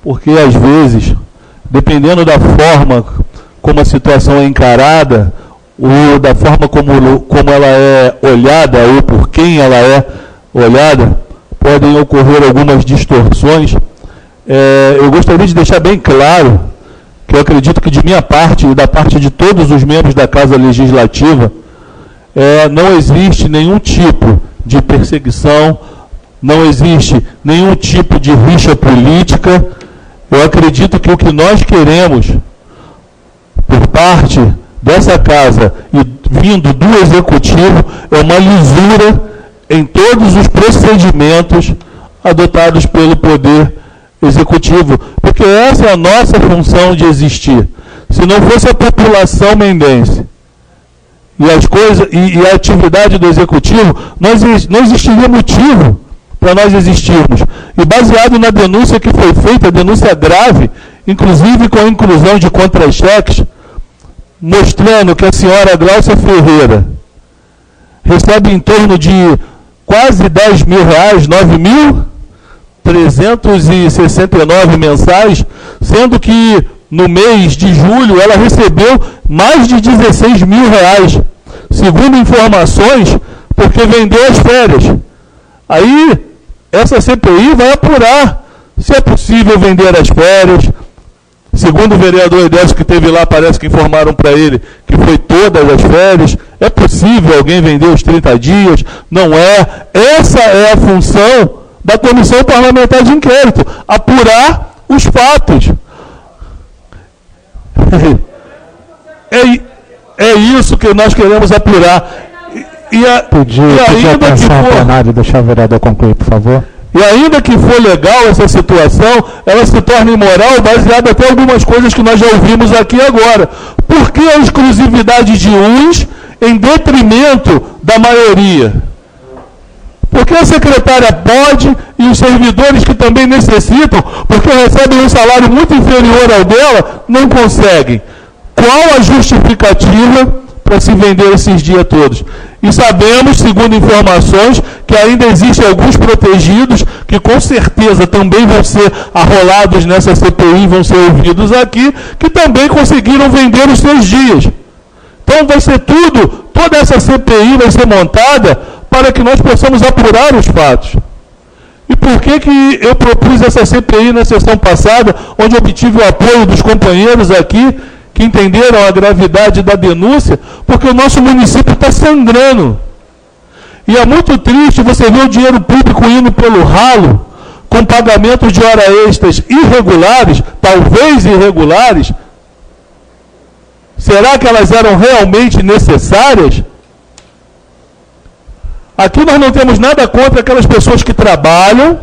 S3: porque às vezes, dependendo da forma como a situação é encarada, ou da forma como ela é olhada, ou por quem ela é olhada, podem ocorrer algumas distorções. Eu gostaria de deixar bem claro que eu acredito que de minha parte e da parte de todos os membros da Casa Legislativa, não existe nenhum tipo de perseguição, não existe nenhum tipo de rixa política. Eu acredito que o que nós queremos, por parte dessa Casa e vindo do Executivo, é uma lisura em todos os procedimentos adotados pelo Poder Executivo, porque essa é a nossa função de existir. Se não fosse a população mendense e as coisas e a atividade do Executivo, não existiria motivo para nós existirmos. E baseado na denúncia que foi feita, denúncia grave, inclusive com a inclusão de contra-cheques, mostrando que a senhora Gláucia Ferreira recebe em torno de quase R$10 mil, 9.369 mensais, sendo que no mês de julho ela recebeu mais de R$16 mil, segundo informações, porque vendeu as férias. Aí, essa CPI vai apurar se é possível vender as férias. Segundo o vereador Edésio que esteve lá, parece que informaram para ele que foi todas as férias. É possível alguém vender os 30 dias? Não é. Essa é a função da Comissão Parlamentar de Inquérito, apurar os fatos. É isso que nós queremos apurar.
S1: Pedir atenção ao plenário, deixar o vereador concluir, por favor.
S3: E ainda que for legal essa situação, ela se torna imoral, baseada até algumas coisas que nós já ouvimos aqui agora. Por que a exclusividade de uns em detrimento da maioria? Porque a secretária pode e os servidores que também necessitam, porque recebem um salário muito inferior ao dela, não conseguem. Qual a justificativa para se vender esses dias todos? E sabemos, segundo informações, que ainda existem alguns protegidos que com certeza também vão ser arrolados nessa CPI, vão ser ouvidos aqui, que também conseguiram vender os seus dias. Então vai ser toda essa CPI vai ser montada para que nós possamos apurar os fatos. E por que eu propus essa CPI na sessão passada, onde obtive o apoio dos companheiros aqui, que entenderam a gravidade da denúncia? Porque o nosso município está sangrando. E é muito triste você ver o dinheiro público indo pelo ralo, com pagamentos de horas extras irregulares, talvez irregulares. Será que elas eram realmente necessárias? Aqui nós não temos nada contra aquelas pessoas que trabalham,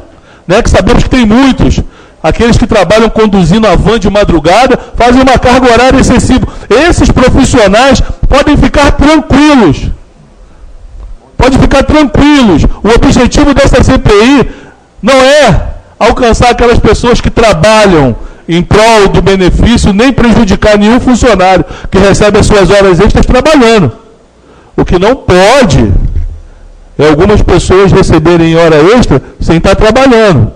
S3: né, que sabemos que tem muitos. Aqueles que trabalham conduzindo a van de madrugada, fazem uma carga horária excessiva. Esses profissionais podem ficar tranquilos. Podem ficar tranquilos. O objetivo dessa CPI não é alcançar aquelas pessoas que trabalham em prol do benefício, nem prejudicar nenhum funcionário que recebe as suas horas extras trabalhando. O que não pode é algumas pessoas receberem hora extra sem estar trabalhando.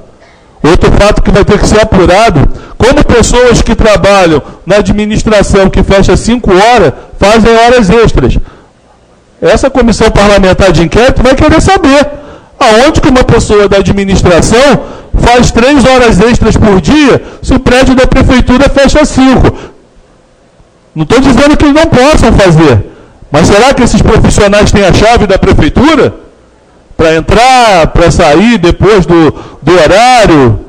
S3: Outro fato que vai ter que ser apurado, como pessoas que trabalham na administração que fecha 5 horas, fazem horas extras. Essa comissão parlamentar de inquérito vai querer saber aonde que uma pessoa da administração faz 3 horas extras por dia se o prédio da prefeitura fecha 5. Não estou dizendo que eles não possam fazer, mas será que esses profissionais têm a chave da prefeitura para entrar, para sair depois do horário?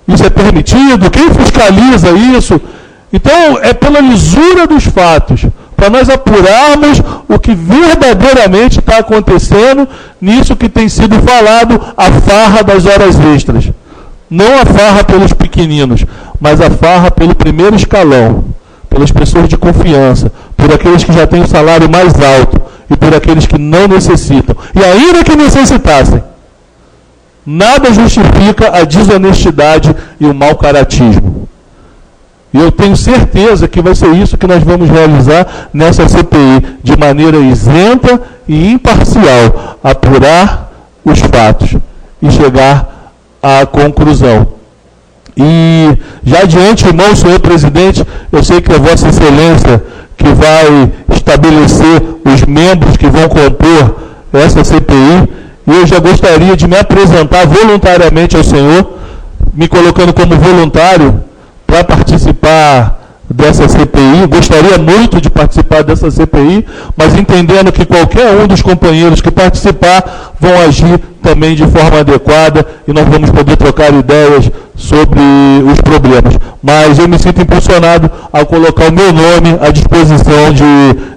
S3: Isso é permitido? Quem fiscaliza isso? Então, é pela lisura dos fatos, para nós apurarmos o que verdadeiramente está acontecendo nisso que tem sido falado, a farra das horas extras. Não a farra pelos pequeninos, mas a farra pelo primeiro escalão, pelas pessoas de confiança, por aqueles que já têm o salário mais alto e por aqueles que não necessitam. E ainda que necessitassem, nada justifica a desonestidade e o mau caratismo. E eu tenho certeza que vai ser isso que nós vamos realizar nessa CPI, de maneira isenta e imparcial, apurar os fatos e chegar à conclusão. E já de antemão, senhor presidente, eu sei que é Vossa Excelência que vai estabelecer os membros que vão compor essa CPI, e eu já gostaria de me apresentar voluntariamente ao senhor, me colocando como voluntário para participar dessa CPI. Gostaria muito de participar dessa CPI, mas entendendo que qualquer um dos companheiros que participar vão agir também de forma adequada e nós vamos poder trocar ideias sobre os problemas. Mas eu me sinto impulsionado ao colocar o meu nome à disposição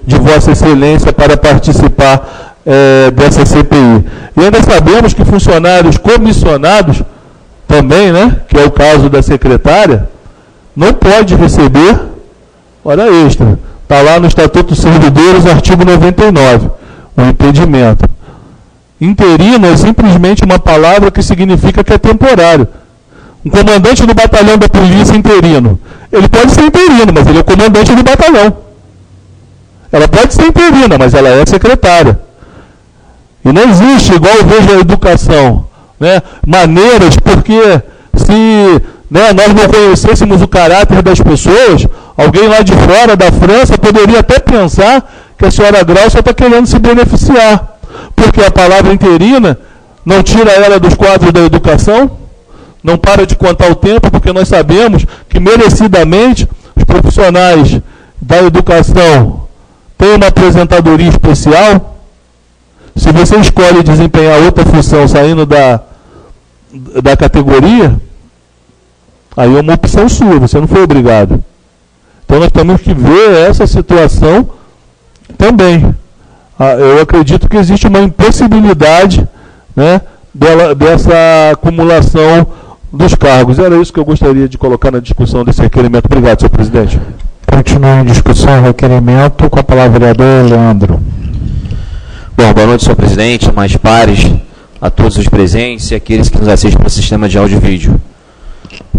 S3: de Vossa Excelência para participar dessa CPI. E ainda sabemos que funcionários comissionados também, né, que é o caso da secretária, não pode receber hora extra. Está lá no Estatuto dos Servidores, artigo 99, o impedimento. Interino é simplesmente uma palavra que significa que é temporário. Um comandante do batalhão da polícia interino, ele pode ser interino, mas ele é o comandante do batalhão. Ela pode ser interina, mas ela é secretária. E não existe, igual eu vejo a educação, né, maneiras, porque se nós não conhecêssemos o caráter das pessoas, alguém lá de fora da França poderia até pensar que a senhora Grau só está querendo se beneficiar, porque a palavra interina não tira ela dos quadros da educação, não para de contar o tempo, porque nós sabemos que merecidamente os profissionais da educação têm uma aposentadoria especial. Se você escolhe desempenhar outra função saindo da categoria, aí é uma opção sua, você não foi obrigado. Então nós temos que ver essa situação também. Eu acredito que existe uma impossibilidade, né, dessa acumulação dos cargos. Era isso que eu gostaria de colocar na discussão desse requerimento. Obrigado, senhor presidente.
S1: Continua em discussão o requerimento, com a palavra o vereador Leandro.
S4: Bom, boa noite, senhor presidente, mais pares, a todos os presentes e aqueles que nos assistem pelo sistema de áudio e vídeo.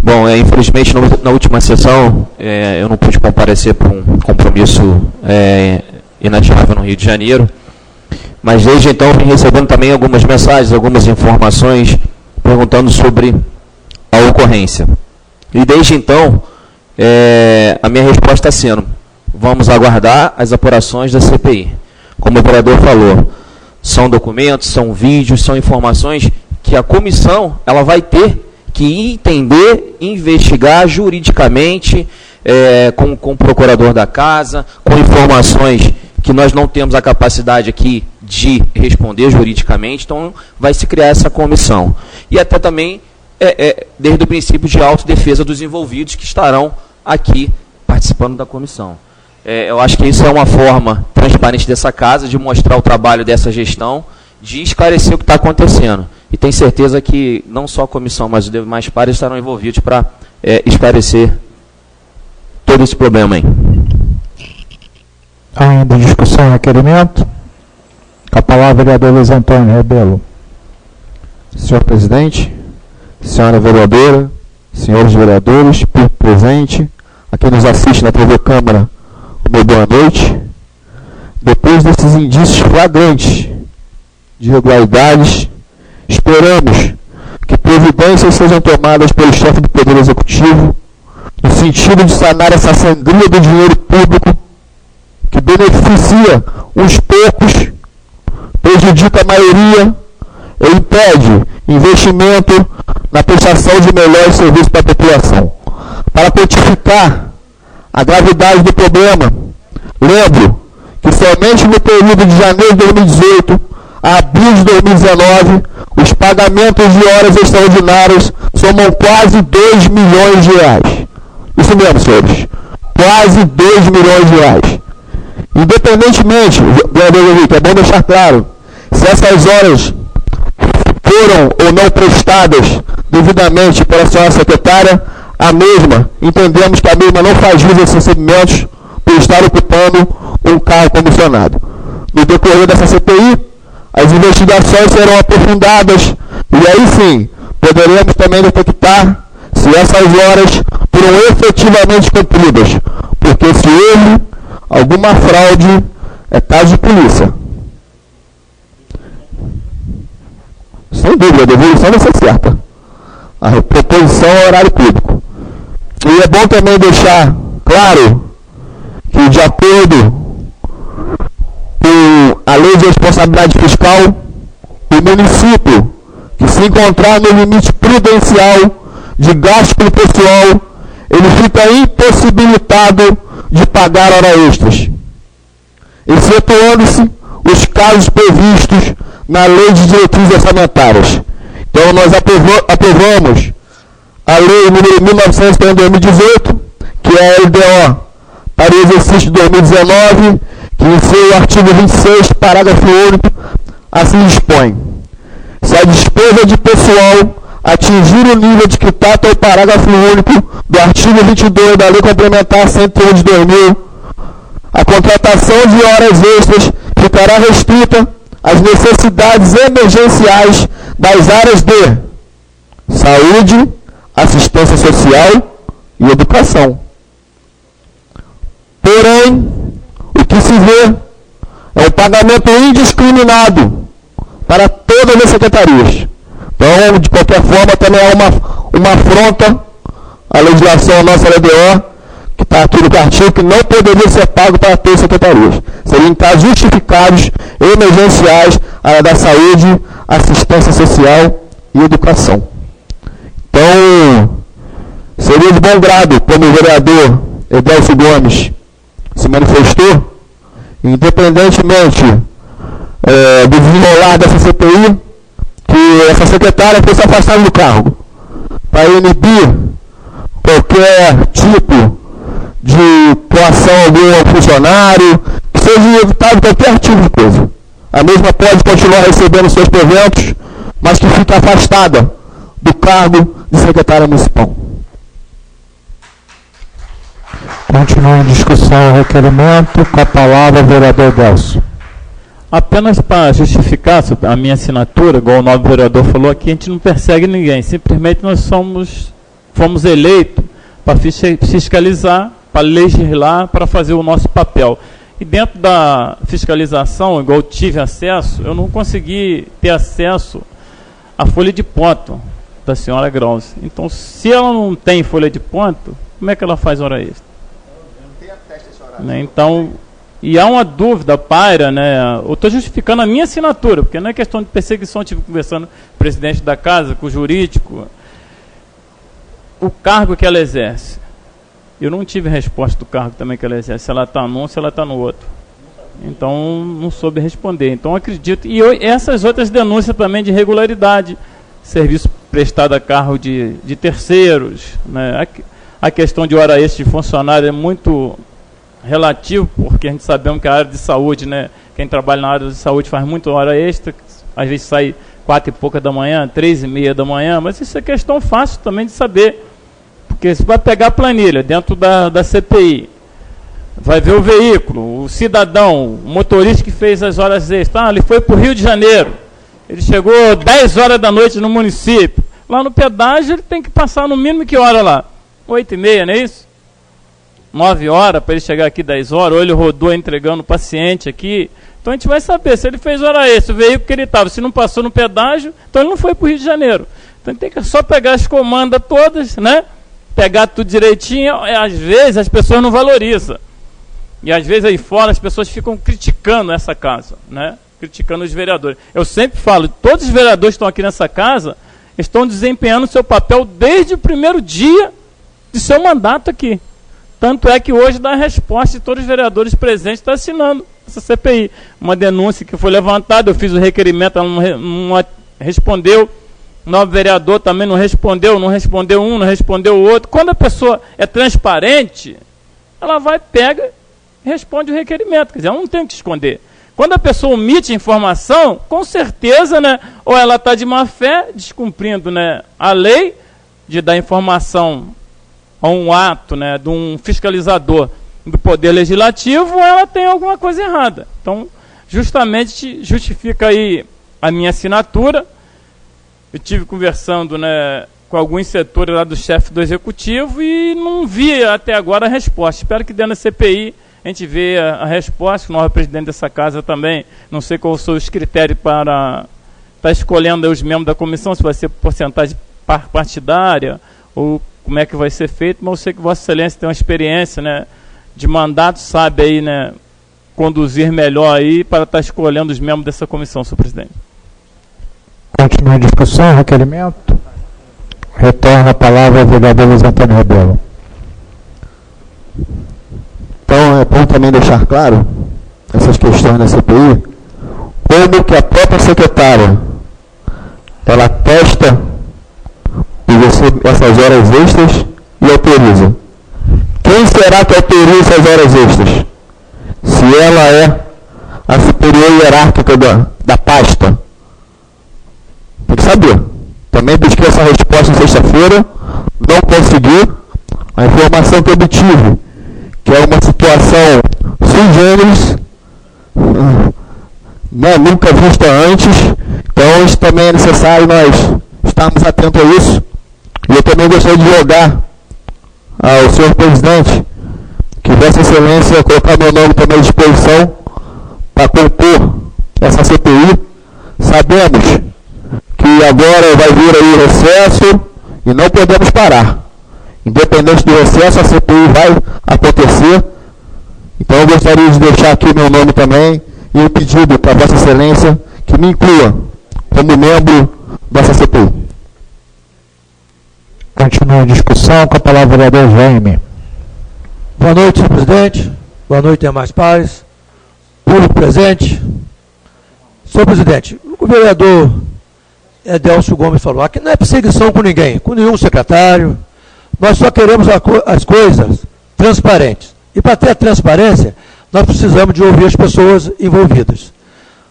S4: Bom, infelizmente, na última sessão, eu não pude comparecer por um compromisso inadiável no Rio de Janeiro, mas desde então vim recebendo também algumas mensagens, algumas informações, perguntando sobre a ocorrência. E desde então, a minha resposta está sendo: vamos aguardar as apurações da CPI. Como o vereador falou, são documentos, são vídeos, são informações que a comissão ela vai ter que entender, investigar juridicamente, com o procurador da casa, com informações que nós não temos a capacidade aqui de responder juridicamente. Então, vai se criar essa comissão. E até também, desde o princípio de autodefesa dos envolvidos que estarão aqui participando da comissão. Eu acho que isso é uma forma transparente dessa casa, de mostrar o trabalho dessa gestão, de esclarecer o que está acontecendo. E tenho certeza que não só a comissão, mas os demais pares estarão envolvidos para esclarecer todo esse problema aí.
S1: Ainda em discussão e requerimento? Com a palavra, vereador Luiz Antônio Rebelo.
S6: Senhor presidente, senhora vereadora, senhores vereadores, público presente, a quem nos assiste na TV Câmara, uma boa noite. Depois desses indícios flagrantes de irregularidades. Esperamos que providências sejam tomadas pelo chefe do Poder Executivo no sentido de sanar essa sangria do dinheiro público que beneficia uns poucos, prejudica a maioria e impede investimento na prestação de melhores serviços para a população. Para quantificar a gravidade do problema, lembro que somente no período de janeiro de 2018 a abril de 2019, os pagamentos de horas extraordinárias somam quase 2 milhões de reais. Isso mesmo, senhores. Quase 2 milhões de reais. Independentemente, é bom deixar claro, se essas horas foram ou não prestadas devidamente pela senhora secretária, a mesma, entendemos que a mesma não faz jus aos recebimentos por estar ocupando um cargo comissionado. No decorrer dessa CPI, as investigações serão aprofundadas e aí sim poderemos também detectar se essas horas foram efetivamente cumpridas, porque se houve alguma fraude, é caso de polícia. Sem dúvida, a devolução vai ser certa. A proposição é horário público. E é bom também deixar claro que, de acordo com a Lei de Responsabilidade Fiscal, o município que se encontrar no limite prudencial de gasto com o pessoal, ele fica impossibilitado de pagar horas extras, excetuando-se os casos previstos na Lei de Diretrizes Orçamentárias. Então, nós aprovamos a Lei número 1900/2018, que é a LDO para o exercício de 2019, que em seu artigo 26, parágrafo único, assim dispõe: se a despesa de pessoal atingir o nível de que trata o parágrafo único do artigo 22 da Lei Complementar 101 de 2000, a contratação de horas extras ficará restrita às necessidades emergenciais das áreas de saúde, assistência social e educação. Porém, o que se vê é o pagamento indiscriminado para todas as secretarias. Então, de qualquer forma, também é uma afronta à legislação nossa LDO, que está aqui no artigo, que não poderia ser pago para todas as secretarias. Seriam em casos justificados, emergenciais, a área da saúde, assistência social e educação. Então, seria de bom grado, como o vereador Edelcio Gomes se manifestou, independentemente do desenrolar dessa CPI, que essa secretária fosse afastada do cargo, para inibir qualquer tipo de coação a algum funcionário, que seja evitado qualquer tipo de coisa. A mesma pode continuar recebendo seus proventos, mas que fique afastada do cargo de secretária municipal.
S1: Continua em discussão o requerimento. Com a palavra, o vereador Delcio.
S5: Apenas para justificar a minha assinatura, igual o novo vereador falou aqui, a gente não persegue ninguém. Simplesmente nós fomos eleitos para fiscalizar, para legislar, para fazer o nosso papel. E dentro da fiscalização, igual eu tive acesso, eu não consegui ter acesso à folha de ponto da senhora Grauce. Então, se ela não tem folha de ponto, como é que ela faz hora extra? Não tem ateste esse horário. Né? Então, e há uma dúvida, paira, né? Eu estou justificando a minha assinatura, porque não é questão de perseguição. Eu estive conversando com o presidente da casa, com o jurídico, o cargo que ela exerce. Eu não tive resposta do cargo também que ela exerce, se ela está num, se ela está no outro. Então, não soube responder. Então, acredito. E essas outras denúncias também de irregularidade, serviço prestado a cargo de terceiros, né? A questão de hora extra de funcionário é muito relativo, porque a gente sabemos que a área de saúde, né? Quem trabalha na área de saúde faz muito hora extra, às vezes sai 4 e pouca da manhã, 3 e meia da manhã, mas isso é questão fácil também de saber. Porque você vai pegar a planilha dentro da CPI, vai ver o veículo, o cidadão, o motorista que fez as horas extras. Ele foi para o Rio de Janeiro, ele chegou 10 horas da noite no município. Lá no pedágio ele tem que passar no mínimo que hora lá? 8 e meia, não é isso? 9 horas para ele chegar aqui 10 horas, ou ele rodou entregando o paciente aqui, Então a gente vai saber se ele fez hora extra, o veículo que ele estava, se não passou no pedágio, então ele não foi para o Rio de Janeiro. Então tem que só pegar as comandas todas, né? Pegar tudo direitinho. Às vezes as pessoas não valorizam. E às vezes aí fora as pessoas ficam criticando essa casa, né? Criticando os vereadores. Eu sempre falo, todos os vereadores que estão aqui nessa casa estão desempenhando o seu papel desde o primeiro dia de seu mandato aqui. Tanto é que hoje dá a resposta de todos os vereadores presentes estão assinando essa CPI. Uma denúncia que foi levantada, eu fiz o requerimento, ela não respondeu. O novo vereador também não respondeu um, não respondeu o outro. Quando a pessoa é transparente, ela vai, pega e responde o requerimento. Quer dizer, ela não tem o que esconder. Quando a pessoa omite informação, com certeza, né, ou ela está de má fé, descumprindo, né, a lei de dar informação a um ato, né, de um fiscalizador do Poder Legislativo, ou ela tem alguma coisa errada. Então, justamente justifica aí a minha assinatura. Eu tive conversando, né, com alguns setores lá do chefe do Executivo e não vi até agora a resposta. Espero que dentro da CPI a gente veja a resposta. O novo presidente dessa casa também, não sei qual são os critérios para estar escolhendo os membros da comissão, se vai ser porcentagem partidária ou como é que vai ser feito, mas eu sei que Vossa Excelência tem uma experiência, né, de mandato, sabe aí, né, conduzir melhor aí para estar escolhendo os membros dessa comissão, senhor presidente.
S1: Continua a discussão, requerimento. Retorna a palavra ao vereador Luiz Antônio Rebelo.
S6: Então, é bom também deixar claro essas questões da CPI, como que a própria secretária, ela testa essas horas extras e autoriza. Quem será que autoriza as horas extras? Se ela é a superior hierárquica da pasta. Tem que saber. Também pesquei essa resposta sexta-feira, não consegui. A informação que eu obtive, que é uma situação sui generis, né, nunca vista antes, então isso também é necessário nós estarmos atentos a isso. E eu também gostaria de jogar ao senhor presidente que Vossa Excelência colocar meu nome também à disposição para compor essa CPI. Sabemos que agora vai vir aí o recesso e não podemos parar. Independente do recesso, a CPI vai acontecer. Então eu gostaria de deixar aqui meu nome também e um pedido para Vossa Excelência que me inclua como membro dessa CPI.
S1: Continua a discussão com a palavra o vereador Jaime.
S7: Boa noite, senhor presidente. Boa noite, demais pares. Público presente. Senhor presidente, o vereador Edélcio Gomes falou, aqui não é perseguição com ninguém, com nenhum secretário. Nós só queremos as coisas transparentes. E para ter a transparência, nós precisamos de ouvir as pessoas envolvidas.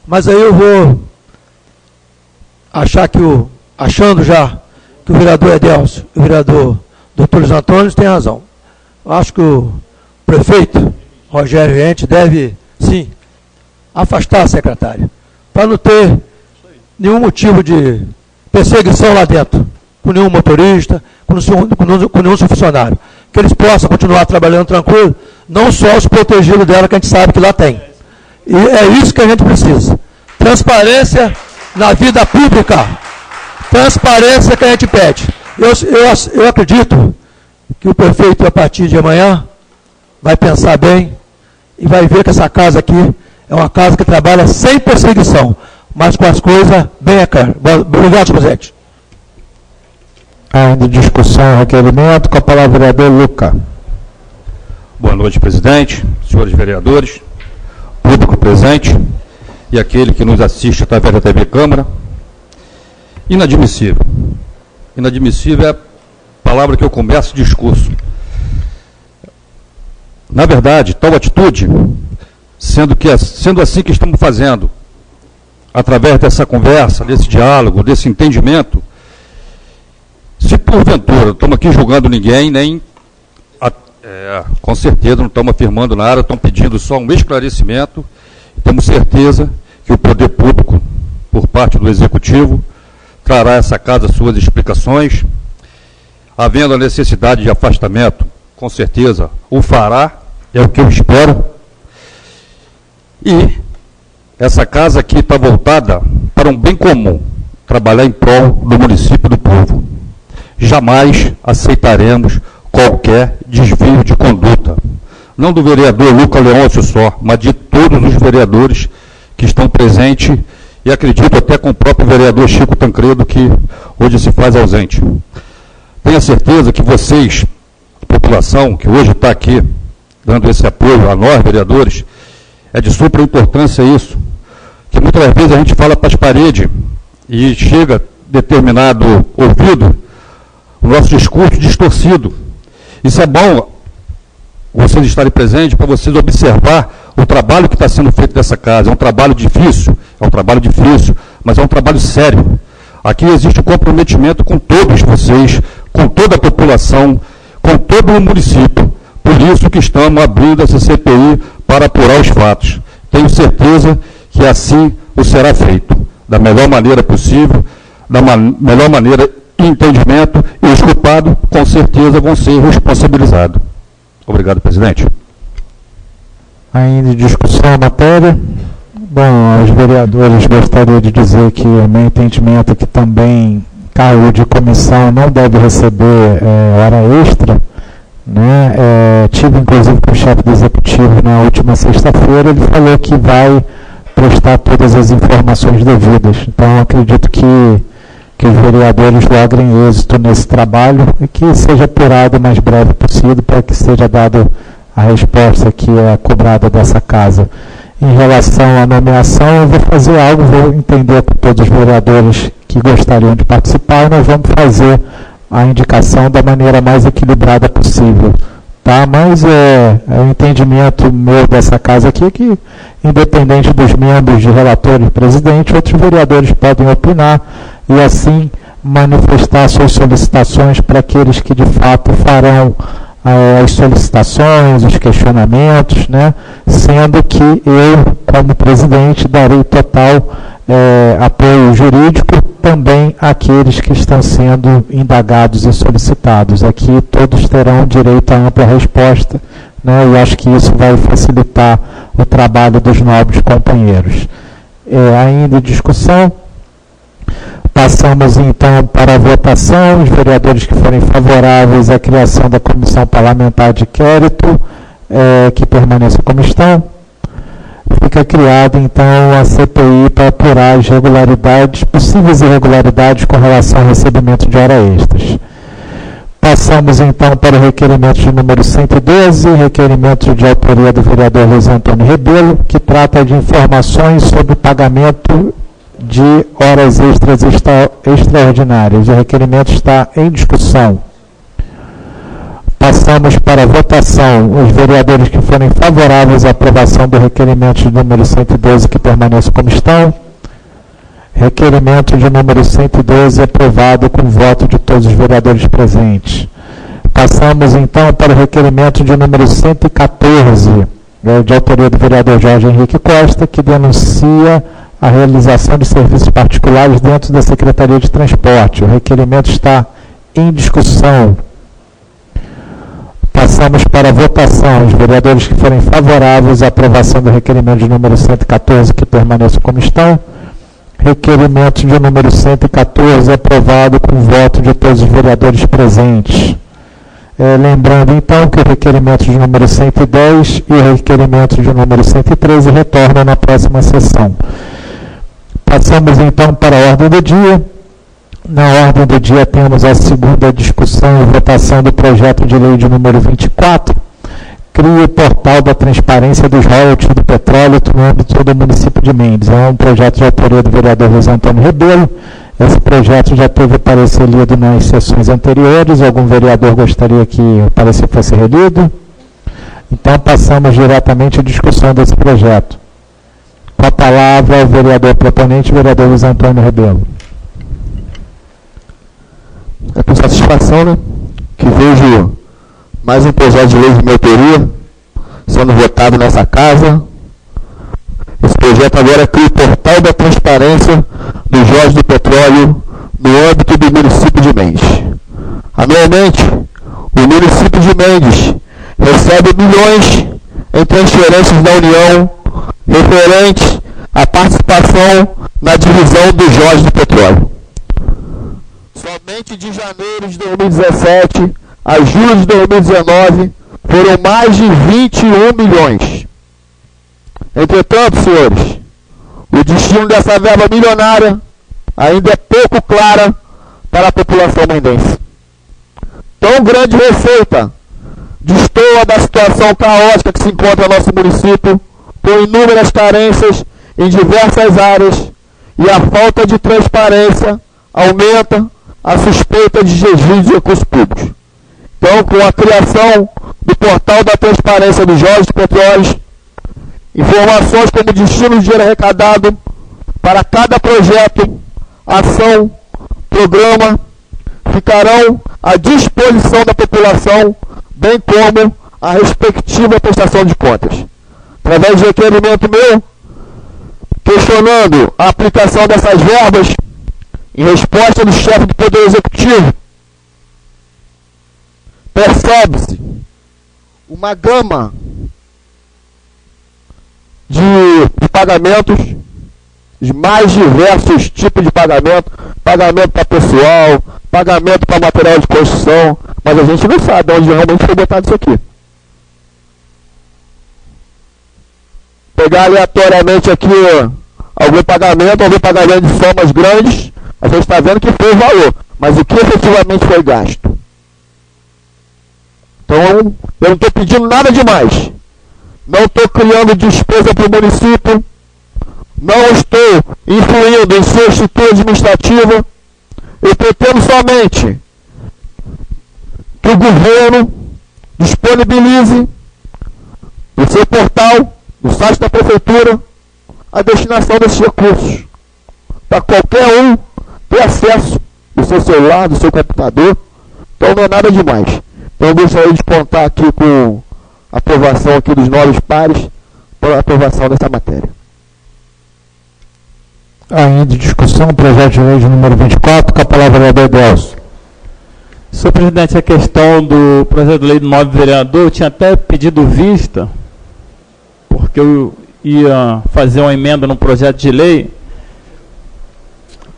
S7: Mas aí eu vou achar achando já que o vereador Edélcio e o vereador Dr. Luiz Antônio têm razão. Eu acho que o prefeito Rogério Ente deve, sim, afastar a secretária, para não ter nenhum motivo de perseguição lá dentro, com nenhum motorista, com nenhum funcionário. Que eles possam continuar trabalhando tranquilo, não só os protegidos dela, que a gente sabe que lá tem. E é isso que a gente precisa. Transparência na vida pública. Transparência que a gente pede. Eu acredito que o prefeito, a partir de amanhã, vai pensar bem e vai ver que essa casa aqui é uma casa que trabalha sem perseguição, mas com as coisas bem a cara. Obrigado, senhor presidente.
S1: Ainda discussão, requerimento, com a palavra o vereador Luca.
S8: Boa noite, presidente, senhores vereadores, público presente e aquele que nos assiste através da TV Câmara. Inadmissível. Inadmissível é a palavra que eu começo o discurso. Na verdade, tal atitude, sendo assim que estamos fazendo, através dessa conversa, desse diálogo, desse entendimento, se porventura, não estamos aqui julgando ninguém, nem com certeza não estamos afirmando nada, estamos pedindo só um esclarecimento, e temos certeza que o poder público, por parte do Executivo, trará a essa casa suas explicações, havendo a necessidade de afastamento, com certeza o fará, é o que eu espero, e essa casa aqui está voltada para um bem comum, trabalhar em prol do município e do povo. Jamais aceitaremos qualquer desvio de conduta. Não do vereador Luca Leôncio só, mas de todos os vereadores que estão presentes, e acredito até com o próprio vereador Chico Tancredo, que hoje se faz ausente. Tenho certeza que vocês, população que hoje está aqui, dando esse apoio a nós, vereadores, é de super importância isso, que muitas vezes a gente fala para as paredes e chega determinado ouvido, o nosso discurso distorcido. Isso é bom vocês estarem presentes para vocês observar o trabalho que está sendo feito nessa casa. É um trabalho difícil, mas é um trabalho sério. Aqui existe um comprometimento com todos vocês, com toda a população, com todo o município. Por isso que estamos abrindo essa CPI para apurar os fatos. Tenho certeza que assim o será feito, da melhor maneira possível, da melhor maneira de entendimento, e os culpados, com certeza, vão ser responsabilizados. Obrigado, presidente.
S1: Ainda em discussão a matéria. Bom, aos vereadores gostaria de dizer que o meu entendimento é que também cargo de comissão não deve receber hora extra, né? Tive inclusive com o chefe do executivo na última sexta-feira, ele falou que vai prestar todas as informações devidas. Então acredito que os vereadores logrem êxito nesse trabalho e que seja apurado o mais breve possível para que seja dada a resposta que é cobrada dessa casa. Em relação à nomeação, eu vou fazer algo, vou entender com todos os vereadores que gostariam de participar, e nós vamos fazer a indicação da maneira mais equilibrada possível. Tá? Mas o entendimento meu dessa casa aqui é que, independente dos membros de relator e presidente, outros vereadores podem opinar e assim manifestar suas solicitações para aqueles que de fato farão as solicitações, os questionamentos, né? Sendo que eu, como presidente, darei total apoio jurídico também àqueles que estão sendo indagados e solicitados. Aqui todos terão direito a ampla resposta, né? E acho que isso vai facilitar o trabalho dos nobres companheiros. Ainda em discussão, passamos então para a votação. Os vereadores que forem favoráveis à criação da Comissão Parlamentar de Inquérito, que permaneça como estão, fica criada então a CPI para apurar as irregularidades, possíveis irregularidades com relação ao recebimento de horas extras. Passamos então para o requerimento de número 112, requerimento de autoria do vereador Luiz Antônio Rebelo, que trata de informações sobre o pagamento de horas extras extraordinárias. O requerimento está em discussão. Passamos para a votação. Os vereadores que forem favoráveis à aprovação do requerimento de número 112, que permaneça como estão. Requerimento de número 112 aprovado com voto de todos os vereadores presentes. Passamos então para o requerimento de número 114, de autoria do vereador Jorge Henrique Costa, que denuncia a realização de serviços particulares dentro da Secretaria de Transporte. O requerimento está em discussão. Passamos para a votação. Os vereadores que forem favoráveis à aprovação do requerimento de número 114, que permaneça como estão. Requerimento de número 114 aprovado com voto de todos os vereadores presentes. Lembrando então que o requerimento de número 110 e o requerimento de número 113 retornam na próxima sessão. Passamos então para a ordem do dia. Na ordem do dia temos a segunda discussão e votação do projeto de lei de número 24, cria o portal da transparência dos royalties do petróleo no âmbito do município de Mendes. É um projeto de autoria do vereador Luiz Antônio Rebelo. Esse projeto já teve parecer lido nas sessões anteriores. Algum vereador gostaria que o parecer fosse relido? Então passamos diretamente à discussão desse projeto. Com a palavra o vereador proponente, vereador Luiz Antônio Rebelo.
S6: É com satisfação, né, que vejo mais um projeto de lei de minha autoria sendo votado nessa casa. Esse projeto agora cria o portal da transparência dos royalties do petróleo no âmbito do município de Mendes. Anualmente, o município de Mendes recebe milhões em transferências da União referentes a participação na divisão dos Jorge do Petróleo. Somente de janeiro de 2017 a julho de 2019 foram mais de 21 milhões. Entretanto, senhores, o destino dessa verba milionária ainda é pouco clara para a população mendense. Tão grande receita destoa da situação caótica que se encontra no nosso município, com inúmeras carências em diversas áreas, e a falta de transparência aumenta a suspeita de desvio de recursos públicos. Então, com a criação do portal da transparência dos Jorge de Petróleos, informações como destino de dinheiro arrecadado para cada projeto, ação, programa, ficarão à disposição da população, bem como a respectiva prestação de contas. Através de requerimento meu, questionando a aplicação dessas verbas, em resposta do chefe do Poder Executivo, percebe-se uma gama de pagamentos, os mais diversos tipos de pagamento, pagamento para pessoal, pagamento para material de construção, mas a gente não sabe onde realmente foi botado isso aqui. Pegar aleatoriamente aqui algum pagamento de somas grandes, a gente está vendo que foi o valor, mas o que efetivamente foi gasto? Então, eu não estou pedindo nada demais. Não estou criando despesa para o município, não estou influindo em sua estrutura administrativa. Eu pretendo somente que o governo disponibilize no seu portal, no site da prefeitura, a destinação desses recursos, para qualquer um ter acesso do seu celular, do seu computador. Então não é nada demais. Então eu gostaria de contar aqui com a aprovação aqui dos nobres pares para a aprovação dessa matéria.
S1: Ainda em discussão, projeto de lei de número 24, com a palavra do vereador Delcio.
S5: Senhor presidente, a questão do projeto de lei do nobre vereador, eu tinha até pedido vista, porque eu ia fazer uma emenda no projeto de lei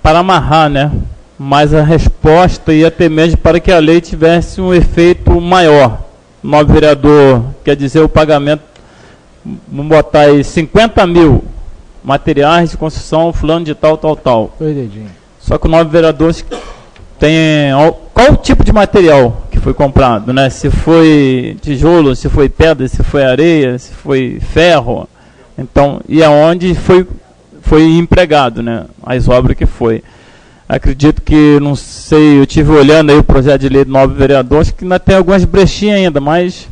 S5: para amarrar, né? Mas a resposta ia ter mesmo para que a lei tivesse um efeito maior. O nobre vereador, quer dizer, o pagamento, vamos botar aí 50 mil materiais de construção, fulano de tal. Só que o nobre vereador tem qual tipo de material que foi comprado, né? Se foi tijolo, se foi pedra, se foi areia, se foi ferro. Então, e aonde foi empregado, né? As obras que foi. Acredito que, não sei, eu estive olhando aí o projeto de lei do nobre vereador, acho que ainda tem algumas brechinhas ainda, mas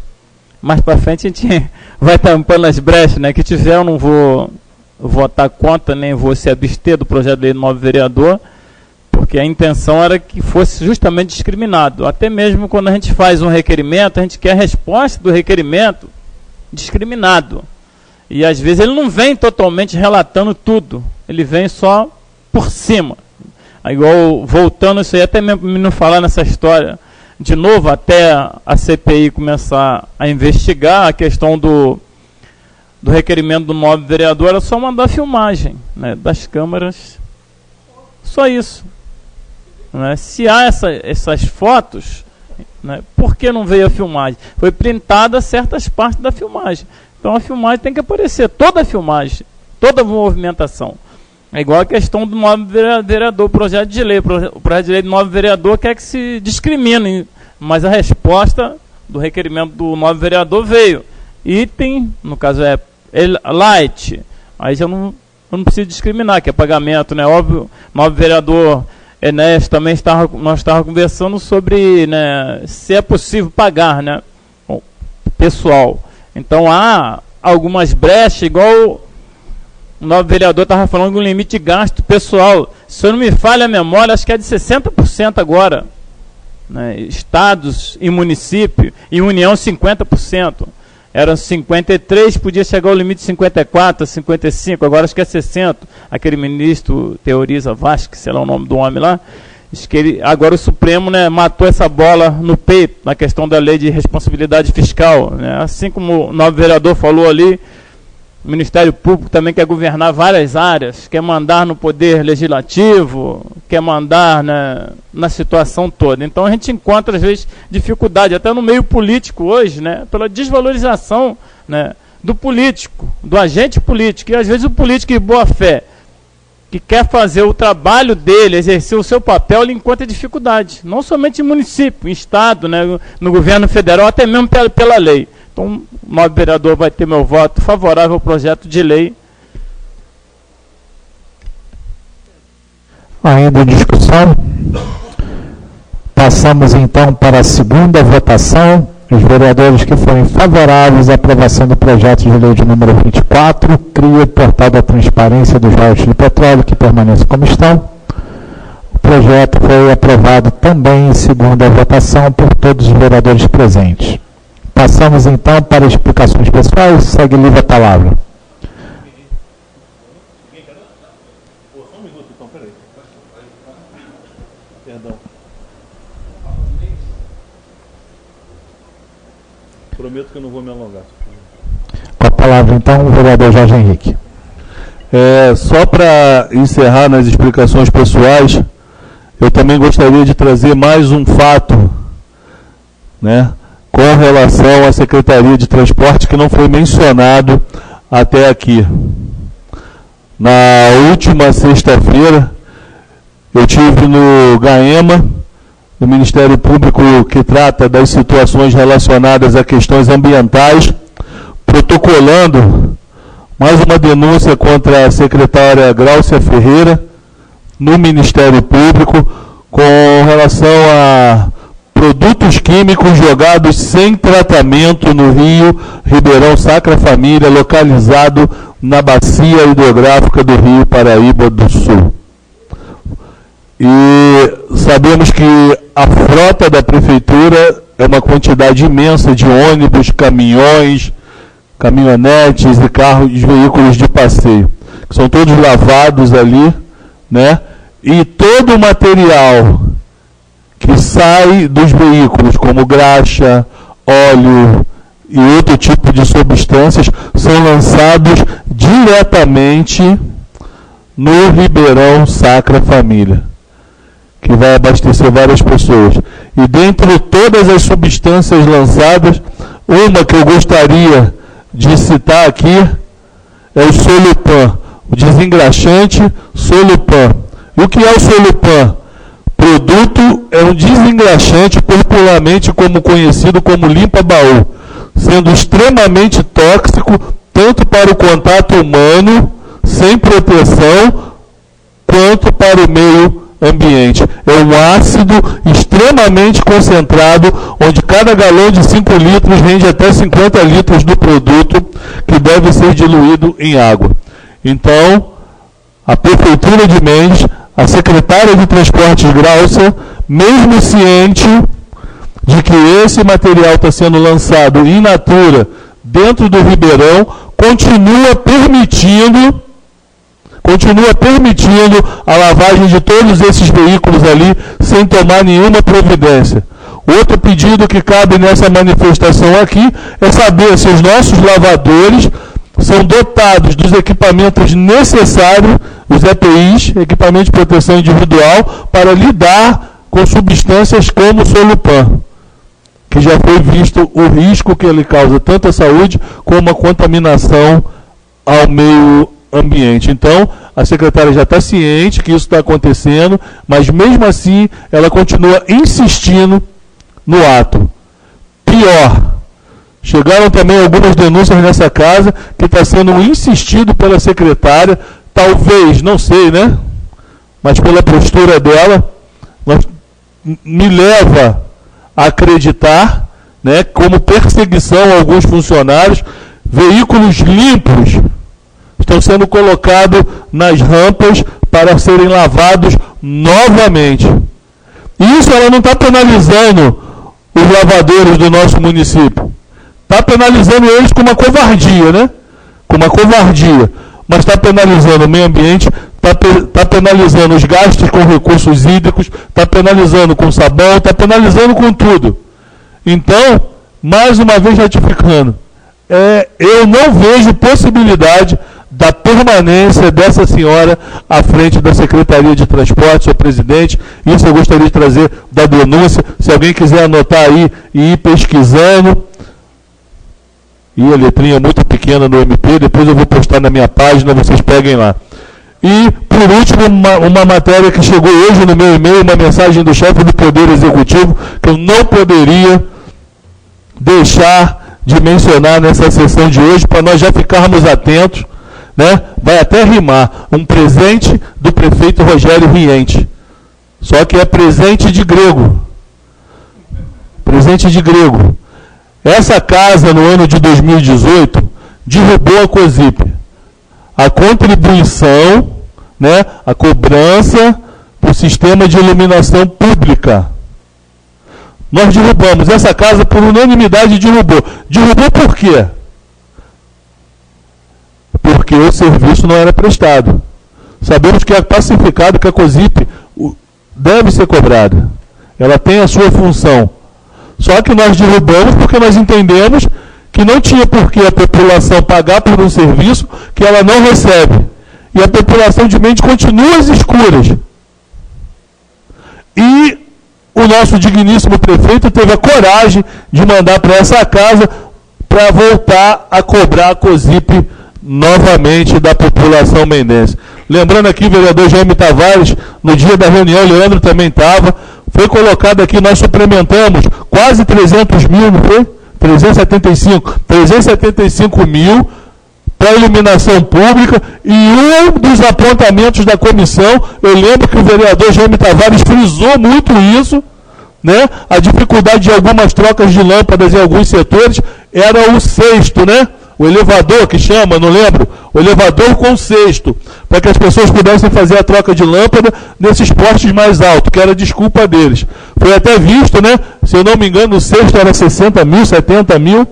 S5: mais para frente a gente vai tampando as brechas, né? Que tiver, eu não vou votar contra, nem vou se abster do projeto de lei do nobre vereador, porque a intenção era que fosse justamente discriminado. Até mesmo quando a gente faz um requerimento, a gente quer a resposta do requerimento discriminado. E às vezes ele não vem totalmente relatando tudo, ele vem só por cima. Igual, voltando isso aí, até mesmo para não falar nessa história de novo, até a CPI começar a investigar a questão do requerimento do nobre vereador, era só mandar filmagem, né, das câmaras, só isso. Né? Se há essas fotos, né, por que não veio a filmagem? Foi printada certas partes da filmagem. Então a filmagem tem que aparecer, toda a filmagem, toda a movimentação. É igual a questão do nobre vereador, projeto de lei. O projeto de lei do nobre vereador quer que se discrimine, mas a resposta do requerimento do nobre vereador veio. Item, no caso é light, aí já não precisa discriminar, que é pagamento, né? Óbvio, o nobre vereador Enéas também nós estávamos conversando sobre, né, se é possível pagar, né, pessoal. Então há algumas brechas, igual o nobre vereador estava falando de um limite de gasto pessoal. Se eu não me falha a memória, acho que é de 60% agora. Né? Estados e município, e União 50%. Eram 53%, podia chegar ao limite de 54%, 55%, agora acho que é 60%. Aquele ministro Teoriza Vasque, sei lá o nome do homem lá, diz que agora o Supremo, né, matou essa bola no peito, na questão da lei de responsabilidade fiscal. Né? Assim como o nobre vereador falou ali, O Ministério Público também quer governar várias áreas, quer mandar no poder legislativo, quer mandar na situação toda. Então a gente encontra, às vezes, dificuldade, até no meio político hoje, né, pela desvalorização, né, do político, do agente político. E às vezes o político de boa fé, que quer fazer o trabalho dele, exercer o seu papel, ele encontra dificuldade. Não somente em município, em estado, né, no governo federal, até mesmo pela lei. Então, o nobre vereador vai ter meu voto favorável ao projeto de lei.
S1: Ainda em discussão, passamos então para a segunda votação. Os vereadores que forem favoráveis à aprovação do projeto de lei de número 24, cria o portal da transparência dos royalties de petróleo, que permaneça como estão. O projeto foi aprovado também em segunda votação por todos os vereadores presentes. Passamos então para explicações pessoais. Segue livre a palavra.
S3: Só um minuto, então, peraí. Perdão. Prometo que eu não vou me alongar.
S1: Com a palavra, então, o vereador Jorge Henrique.
S3: Só para encerrar nas explicações pessoais, eu também gostaria de trazer mais um fato, né, com relação à Secretaria de Transporte, que não foi mencionado até aqui. Na última sexta-feira, eu tive no GAEMA, no Ministério Público, que trata das situações relacionadas a questões ambientais, protocolando mais uma denúncia contra a secretária Gráucia Ferreira, no Ministério Público, com relação a produtos químicos jogados sem tratamento no rio Ribeirão Sacra Família, localizado na bacia hidrográfica do Rio Paraíba do Sul. E sabemos que a frota da prefeitura é uma quantidade imensa de ônibus, caminhões, caminhonetes e carros, veículos de passeio, que são todos lavados ali, né? E todo o material que sai dos veículos, como graxa, óleo e outro tipo de substâncias, são lançados diretamente no Ribeirão Sacra Família, que vai abastecer várias pessoas. E dentre todas as substâncias lançadas, uma que eu gostaria de citar aqui é o Solupan, o desengraxante Solupan. E o que é o Solupan? Produto é um desengraxante popularmente conhecido como limpa-baú, sendo extremamente tóxico tanto para o contato humano, sem proteção, quanto para o meio ambiente. É um ácido extremamente concentrado, onde cada galão de 5 litros rende até 50 litros do produto, que deve ser diluído em água. Então, a Prefeitura de Mendes, a secretária de Transportes Gráucia, mesmo ciente de que esse material está sendo lançado in natura dentro do Ribeirão, continua permitindo a lavagem de todos esses veículos ali, sem tomar nenhuma providência. Outro pedido que cabe nessa manifestação aqui é saber se os nossos lavadores são dotados dos equipamentos necessários, os EPIs, equipamento de proteção individual, para lidar com substâncias como o Solupan, que já foi visto o risco que ele causa tanto à saúde como a contaminação ao meio ambiente. Então, a secretária já está ciente que isso está acontecendo, mas mesmo assim ela continua insistindo no ato. Pior, chegaram também algumas denúncias nessa casa que está sendo insistido pela secretária, talvez, não sei, né? Mas pela postura dela, me leva a acreditar, né, como perseguição a alguns funcionários, veículos limpos estão sendo colocados nas rampas para serem lavados novamente. Isso ela não está penalizando os lavadores do nosso município. Está penalizando eles com uma covardia, né? Com uma covardia. Mas está penalizando o meio ambiente, está penalizando os gastos com recursos hídricos, está penalizando com sabão, está penalizando com tudo. Então, mais uma vez ratificando, eu não vejo possibilidade da permanência dessa senhora à frente da Secretaria de Transporte, senhor presidente. Isso eu gostaria de trazer da denúncia. Se alguém quiser anotar aí e ir pesquisando. E a letrinha é muito pequena no MP, depois eu vou postar na minha página, vocês peguem lá. E, por último, uma matéria que chegou hoje no meu e-mail, uma mensagem do chefe do Poder Executivo, que eu não poderia deixar de mencionar nessa sessão de hoje, para nós já ficarmos atentos, né? Vai até rimar, um presente do prefeito Rogério Riente. Só que é presente de grego. Presente de grego. Essa casa, no ano de 2018, derrubou a COSIP. A contribuição, né, a cobrança do sistema de iluminação pública. Nós derrubamos. Essa casa, por unanimidade, derrubou. Derrubou por quê? Porque o serviço não era prestado. Sabemos que é pacificado que a COSIP deve ser cobrada. Ela tem a sua função. Só que nós derrubamos porque nós entendemos que não tinha por que a população pagar por um serviço que ela não recebe. E a população de Mendes continua às escuras. E o nosso digníssimo prefeito teve a coragem de mandar para essa casa para voltar a cobrar a COSIP novamente da população mendense. Lembrando aqui, o vereador Jaime Tavares, no dia da reunião, o Leandro também estava, foi colocado aqui, nós suplementamos quase 300 mil, não foi? 375 mil para iluminação pública, e um dos apontamentos da comissão, eu lembro que o vereador Jaime Tavares frisou muito isso, né? A dificuldade de algumas trocas de lâmpadas em alguns setores, era o cesto, né? O elevador que chama, não lembro, o elevador com cesto, para que as pessoas pudessem fazer a troca de lâmpada nesses postes mais altos, que era desculpa deles. Foi até visto, né? Se eu não me engano, o cesto era 60 mil, 70 mil.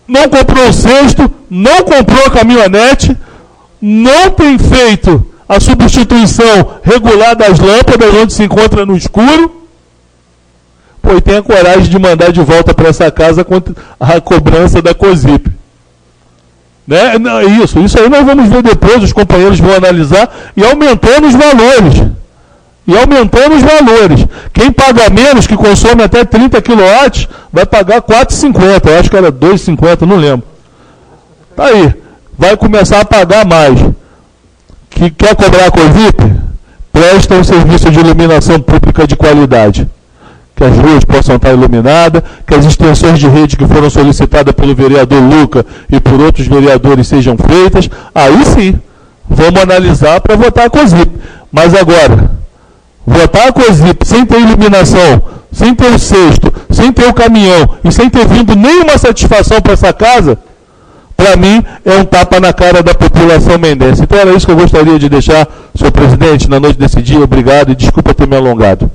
S3: Não comprou o cesto, não comprou a caminhonete, não tem feito a substituição regular das lâmpadas onde se encontra no escuro. Pô, e tem a coragem de mandar de volta para essa casa a cobrança da COSIP. Né? Isso aí nós vamos ver depois, os companheiros vão analisar, e aumentando os valores. Quem paga menos, que consome até 30 kW, vai pagar 4,50, eu acho que era 2,50, não lembro. Tá aí, vai começar a pagar mais. Que quer cobrar a COSIP? Presta um serviço de iluminação pública de qualidade. Que as ruas possam estar iluminadas, que as extensões de rede que foram solicitadas pelo vereador Luca e por outros vereadores sejam feitas. Aí sim, vamos analisar para votar a COSIP. Mas agora, votar a COSIP sem ter iluminação, sem ter o cesto, sem ter o caminhão e sem ter vindo nenhuma satisfação para essa casa, para mim é um tapa na cara da população mendense. Então era isso que eu gostaria de deixar, senhor presidente, na noite desse dia. Obrigado e desculpa ter me alongado.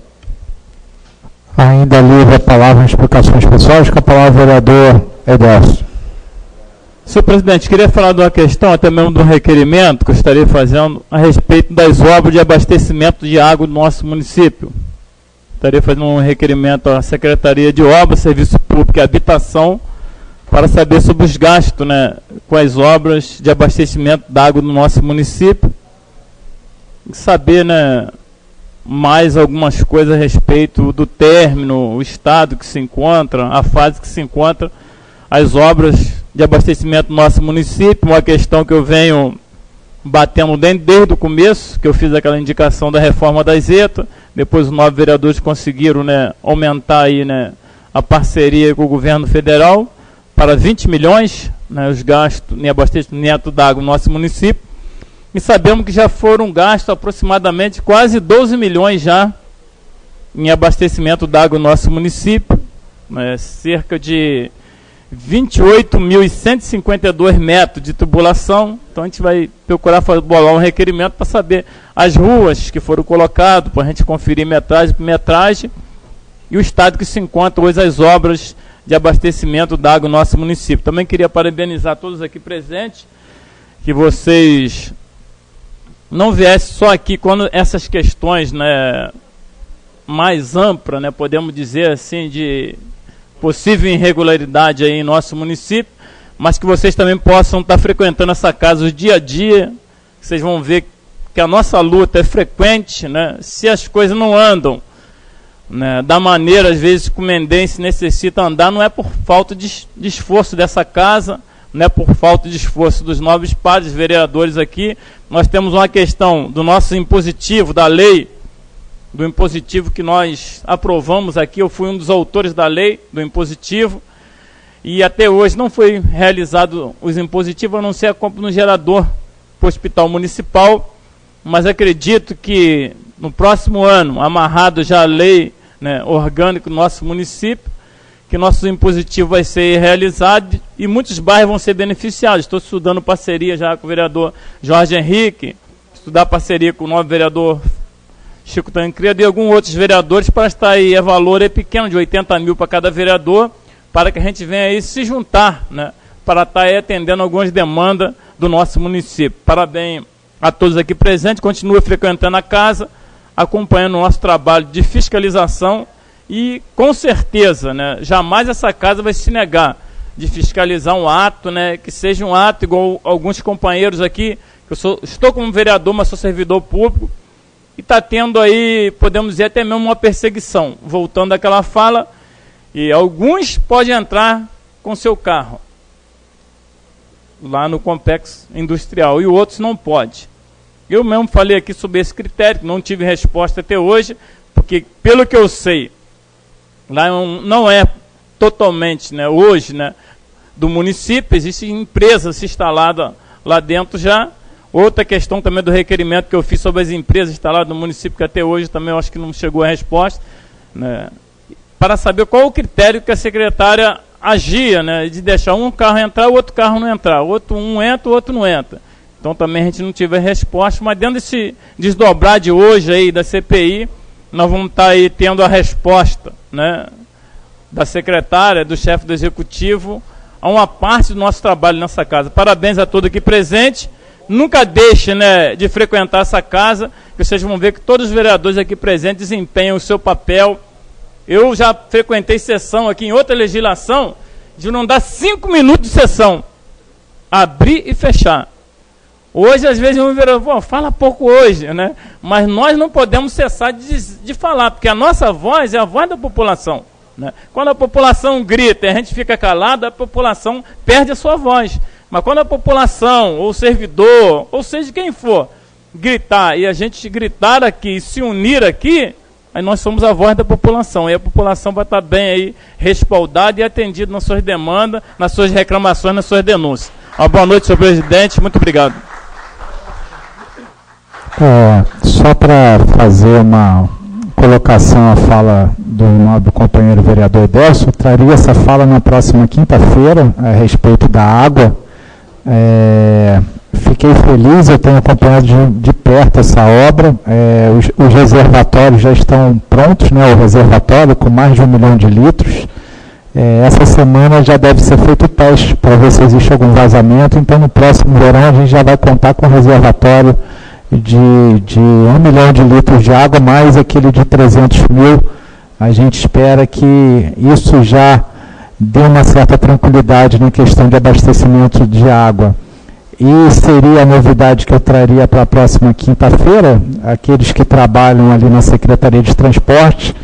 S1: Ainda livre a palavra em explicações pessoais, com a palavra o vereador Edelcio.
S5: Senhor presidente, queria falar de uma questão, até mesmo de um requerimento que eu estaria fazendo a respeito das obras de abastecimento de água do nosso município. Estaria fazendo um requerimento à Secretaria de Obras, Serviço Público e Habitação para saber sobre os gastos, né, com as obras de abastecimento de água do nosso município. E saber, né, mais algumas coisas a respeito do término, o estado que se encontra, a fase que se encontra, as obras de abastecimento do nosso município, uma questão que eu venho batendo desde o começo, que eu fiz aquela indicação da reforma da Zeta, depois os 9 vereadores conseguiram, né, aumentar aí, né, a parceria com o governo federal para 20 milhões, né, os gastos em abastecimento d'água no nosso município. E sabemos que já foram gastos aproximadamente quase 12 milhões já em abastecimento d'água no nosso município, né, cerca de 28.152 metros de tubulação. Então a gente vai procurar bolar um requerimento para saber as ruas que foram colocadas, para a gente conferir metragem por metragem, e o estado que se encontra hoje as obras de abastecimento d'água no nosso município. Também queria parabenizar todos aqui presentes, que vocês não viessem só aqui quando essas questões, né, mais amplas, né, podemos dizer assim, de possível irregularidade aí em nosso município, mas que vocês também possam estar frequentando essa casa o dia a dia. Vocês vão ver que a nossa luta é frequente, né? Se as coisas não andam, né, da maneira, às vezes, que o Mendense necessita andar, não é por falta de esforço dessa casa, não é por falta de esforço dos nobres padres, vereadores aqui. Nós temos uma questão do nosso impositivo, da lei, do impositivo que nós aprovamos aqui. Eu fui um dos autores da lei do impositivo, e até hoje não foi realizado os impositivos, a não ser a compra no gerador para o hospital municipal, mas acredito que no próximo ano, amarrado já a lei, né, orgânica do nosso município, que nosso impositivo vai ser realizado e muitos bairros vão ser beneficiados. Estou estudando parceria já com o vereador Jorge Henrique, estudar parceria com o novo vereador Chico Tancredo e alguns outros vereadores para estar aí, valor é pequeno, de 80 mil para cada vereador, para que a gente venha aí se juntar, né, para estar aí atendendo algumas demandas do nosso município. Parabéns a todos aqui presentes, continue frequentando a casa, acompanhando o nosso trabalho de fiscalização e, com certeza, né, jamais essa casa vai se negar de fiscalizar um ato, né, que seja um ato igual alguns companheiros aqui, que estou como vereador, mas sou servidor público, e está tendo aí, podemos dizer, até mesmo uma perseguição. Voltando àquela fala, e alguns podem entrar com seu carro lá no complexo industrial e outros não podem. Eu mesmo falei aqui sobre esse critério, não tive resposta até hoje, porque, pelo que eu sei, lá não é totalmente, né, hoje, né, do município, existe empresa se instalada lá dentro já. Outra questão também do requerimento que eu fiz sobre as empresas instaladas no município, que até hoje também eu acho que não chegou a resposta, né, para saber qual o critério que a secretária agia, né, de deixar um carro entrar, o outro carro não entrar, um entra, o outro não entra. Então também a gente não teve resposta, mas dentro desse desdobrar de hoje aí da CPI, nós vamos estar aí tendo a resposta, né, da secretária, do chefe do executivo, a uma parte do nosso trabalho nessa casa. Parabéns a todos aqui presentes. Nunca deixe, né, de frequentar essa casa, que vocês vão ver que todos os vereadores aqui presentes desempenham o seu papel. Eu já frequentei sessão aqui em outra legislação, de não dar 5 minutos de sessão, abrir e fechar. Hoje, às vezes, um vereador fala pouco hoje, né? Mas nós não podemos cessar de falar, porque a nossa voz é a voz da população, né? Quando a população grita e a gente fica calado, a população perde a sua voz. Mas quando a população, ou o servidor, ou seja quem for, gritar e a gente gritar aqui, se unir aqui, aí nós somos a voz da população. E a população vai estar bem aí, respaldada e atendida nas suas demandas, nas suas reclamações, nas suas denúncias. Uma boa noite, senhor presidente. Muito obrigado.
S1: Só para fazer uma colocação à fala do nobre companheiro vereador Delcio, eu traria essa fala na próxima quinta-feira a respeito da água. Fiquei feliz, eu tenho acompanhado de perto essa obra. Os reservatórios já estão prontos, né, o reservatório com mais de 1 milhão de litros. Essa semana já deve ser feito o teste para ver se existe algum vazamento, então no próximo verão a gente já vai contar com um reservatório de 1 milhão de litros de água, mais aquele de 300 mil. A gente espera que isso já dê uma certa tranquilidade na questão de abastecimento de água. E seria a novidade que eu traria para a próxima quinta-feira, aqueles que trabalham ali na Secretaria de Transporte,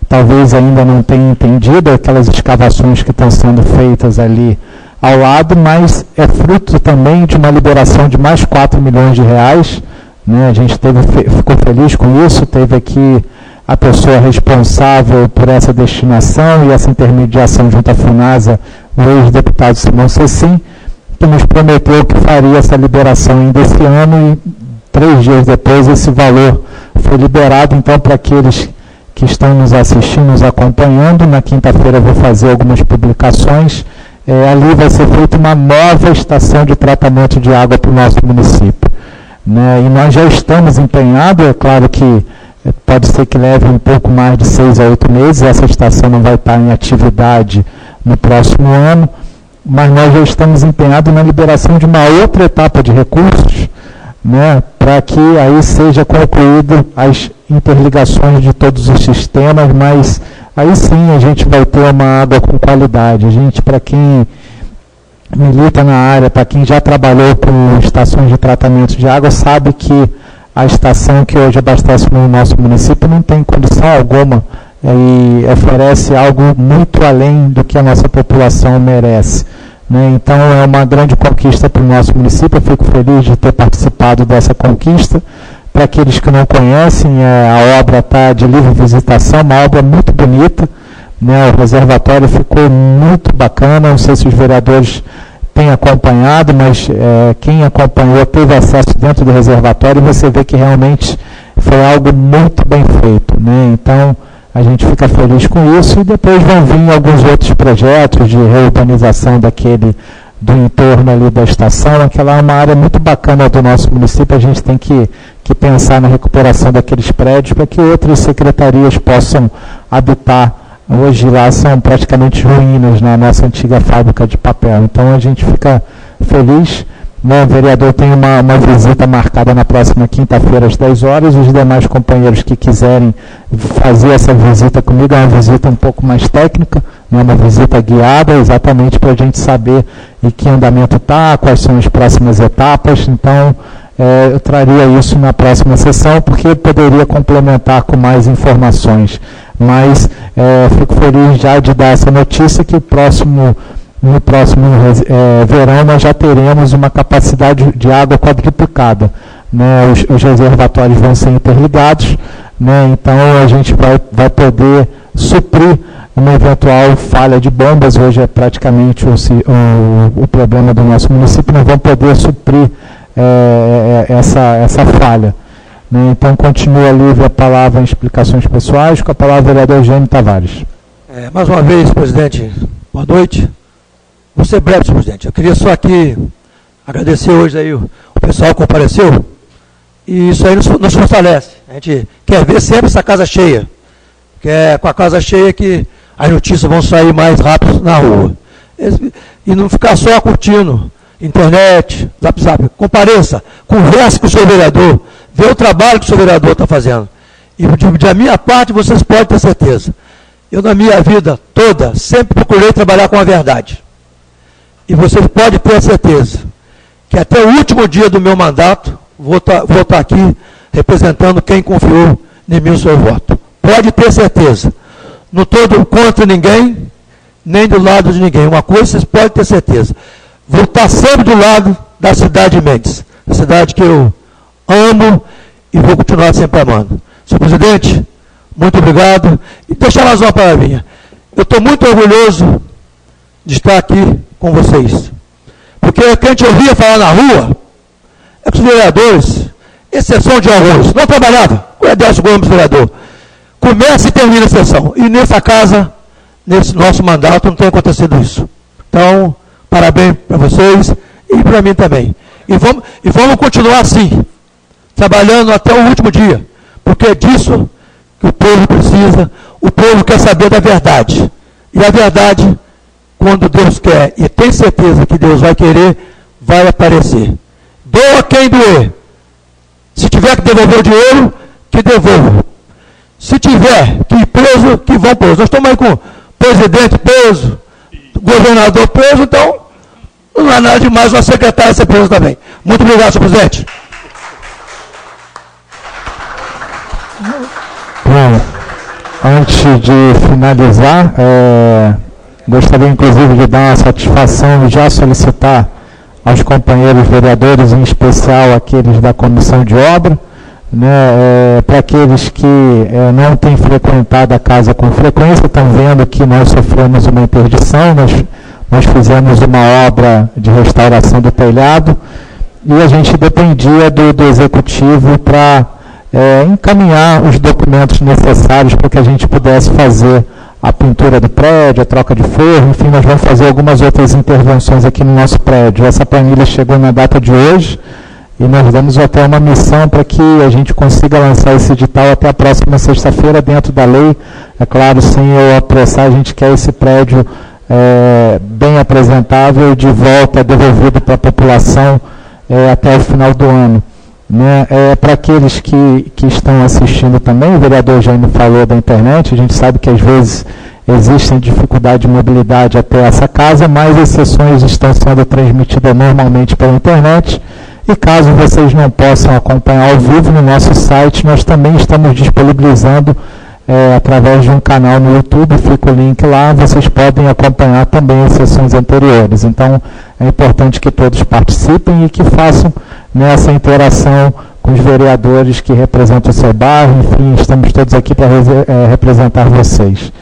S1: talvez ainda não tenham entendido aquelas escavações que estão sendo feitas ali ao lado, mas é fruto também de uma liberação de mais 4 milhões de reais, né? A gente ficou feliz com isso, teve aqui a pessoa responsável por essa destinação e essa intermediação junto à FUNASA, o ex-deputado Simão Cecim, que nos prometeu que faria essa liberação ainda esse ano e 3 dias depois esse valor foi liberado. Então, para aqueles que estão nos assistindo, nos acompanhando, na quinta-feira eu vou fazer algumas publicações. Ali vai ser feita uma nova estação de tratamento de água para o nosso município, né? E nós já estamos empenhados, é claro que pode ser que leve um pouco mais de 6 a 8 meses, essa estação não vai estar em atividade no próximo ano, mas nós já estamos empenhados na liberação de uma outra etapa de recursos, né, para que aí seja concluído as interligações de todos os sistemas, mas aí sim a gente vai ter uma água com qualidade. A gente, para quem milita na área, para quem já trabalhou com estações de tratamento de água, sabe que a estação que hoje abastece no nosso município não tem condição alguma e oferece algo muito além do que a nossa população merece, né? Então é uma grande conquista para o nosso município. Eu fico feliz de ter participado dessa conquista. Para aqueles que não conhecem, a obra está de livre visitação, uma obra muito bonita, né? O reservatório ficou muito bacana. Não sei se os vereadores têm acompanhado, mas quem acompanhou teve acesso dentro do reservatório, e você vê que realmente foi algo muito bem feito, né? Então a gente fica feliz com isso, e depois vão vir alguns outros projetos de reurbanização do entorno ali da estação. Aquela é uma área muito bacana do nosso município. A gente tem que pensar na recuperação daqueles prédios para que outras secretarias possam habitar. Hoje lá são praticamente ruínas na nossa antiga fábrica de papel. Então a gente fica feliz, né? O vereador tem uma visita marcada na próxima quinta-feira às 10 horas. Os demais companheiros que quiserem fazer essa visita comigo, é uma visita um pouco mais técnica, né? Uma visita guiada, exatamente para a gente saber em que andamento está, quais são as próximas etapas. Então eu traria isso na próxima sessão, porque poderia complementar com mais informações. Mas fico feliz já de dar essa notícia que no próximo verão nós já teremos uma capacidade de água quadruplicada, né? Os reservatórios vão ser interligados, né? Então a gente vai poder suprir uma eventual falha de bombas. Hoje é praticamente o problema do nosso município. Nós vamos poder suprir essa falha, né? Então continua livre a palavra em explicações pessoais, com a palavra o vereador Eugênio Tavares.
S7: Mais uma vez, presidente, boa noite. Vou ser breve, presidente. Eu queria só aqui agradecer hoje aí o pessoal que compareceu, e isso aí nos fortalece. A gente quer ver sempre essa casa cheia, que é com a casa cheia que as notícias vão sair mais rápido na rua. E não ficar só curtindo internet, zap. Compareça, converse com o seu vereador, vê o trabalho que o seu vereador está fazendo. E da minha parte, vocês podem ter certeza. Eu, na minha vida toda, sempre procurei trabalhar com a verdade. E vocês podem ter certeza que até o último dia do meu mandato, vou estar aqui representando quem confiou em mim o seu voto. Pode ter certeza. Não estou contra ninguém, nem do lado de ninguém. Uma coisa vocês podem ter certeza. Vou estar sempre do lado da cidade de Mendes, a cidade que eu amo e vou continuar sempre amando. Senhor presidente, muito obrigado. E deixar mais uma palavrinha. Eu estou muito orgulhoso de estar aqui com vocês. Porque o que a gente ouvia falar na rua é que os vereadores, exceção de alguns, não trabalhavam. O Edélcio Gomes, vereador, começa e termina a sessão. E nessa casa, nesse nosso mandato, não tem acontecido isso. Então, parabéns para vocês e para mim também. E vamos continuar assim, trabalhando até o último dia, porque é disso que o povo precisa. O povo quer saber da verdade. E a verdade, quando Deus quer, e tem certeza que Deus vai querer, vai aparecer. Doa quem doer. Se tiver que devolver o dinheiro, que devolva. Se tiver que ir preso, que vão preso. Nós estamos aí com o presidente preso, governador preso, então não é nada demais uma secretária ser preso também. Muito obrigado, senhor presidente.
S1: Bom, antes de finalizar, gostaria inclusive de dar uma satisfação e já solicitar aos companheiros vereadores, em especial aqueles da comissão de obra, né, para aqueles que não têm frequentado a casa com frequência, estão vendo que nós sofremos uma interdição. Nós fizemos uma obra de restauração do telhado e a gente dependia do executivo para encaminhar os documentos necessários para que a gente pudesse fazer a pintura do prédio, a troca de forro. Enfim, nós vamos fazer algumas outras intervenções aqui no nosso prédio. Essa planilha chegou na data de hoje e nós damos até uma missão para que a gente consiga lançar esse edital até a próxima sexta-feira, dentro da lei. É claro, sem eu apressar, a gente quer esse prédio bem apresentável, de volta, devolvido para a população até o final do ano. né, para aqueles que estão assistindo também, o vereador Jaime falou da internet, a gente sabe que às vezes existem dificuldade de mobilidade até essa casa, mas as sessões estão sendo transmitidas normalmente pela internet, e caso vocês não possam acompanhar ao vivo no nosso site, nós também estamos disponibilizando através de um canal no YouTube, fica o link lá, vocês podem acompanhar também as sessões anteriores. Então, é importante que todos participem e que façam nessa interação com os vereadores que representam o seu bairro, enfim, estamos todos aqui para representar vocês.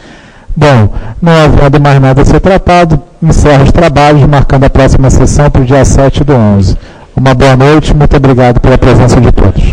S1: Bom, não havendo mais nada a ser tratado, encerro os trabalhos, marcando a próxima sessão para o dia 7/11. Uma boa noite, muito obrigado pela presença de todos.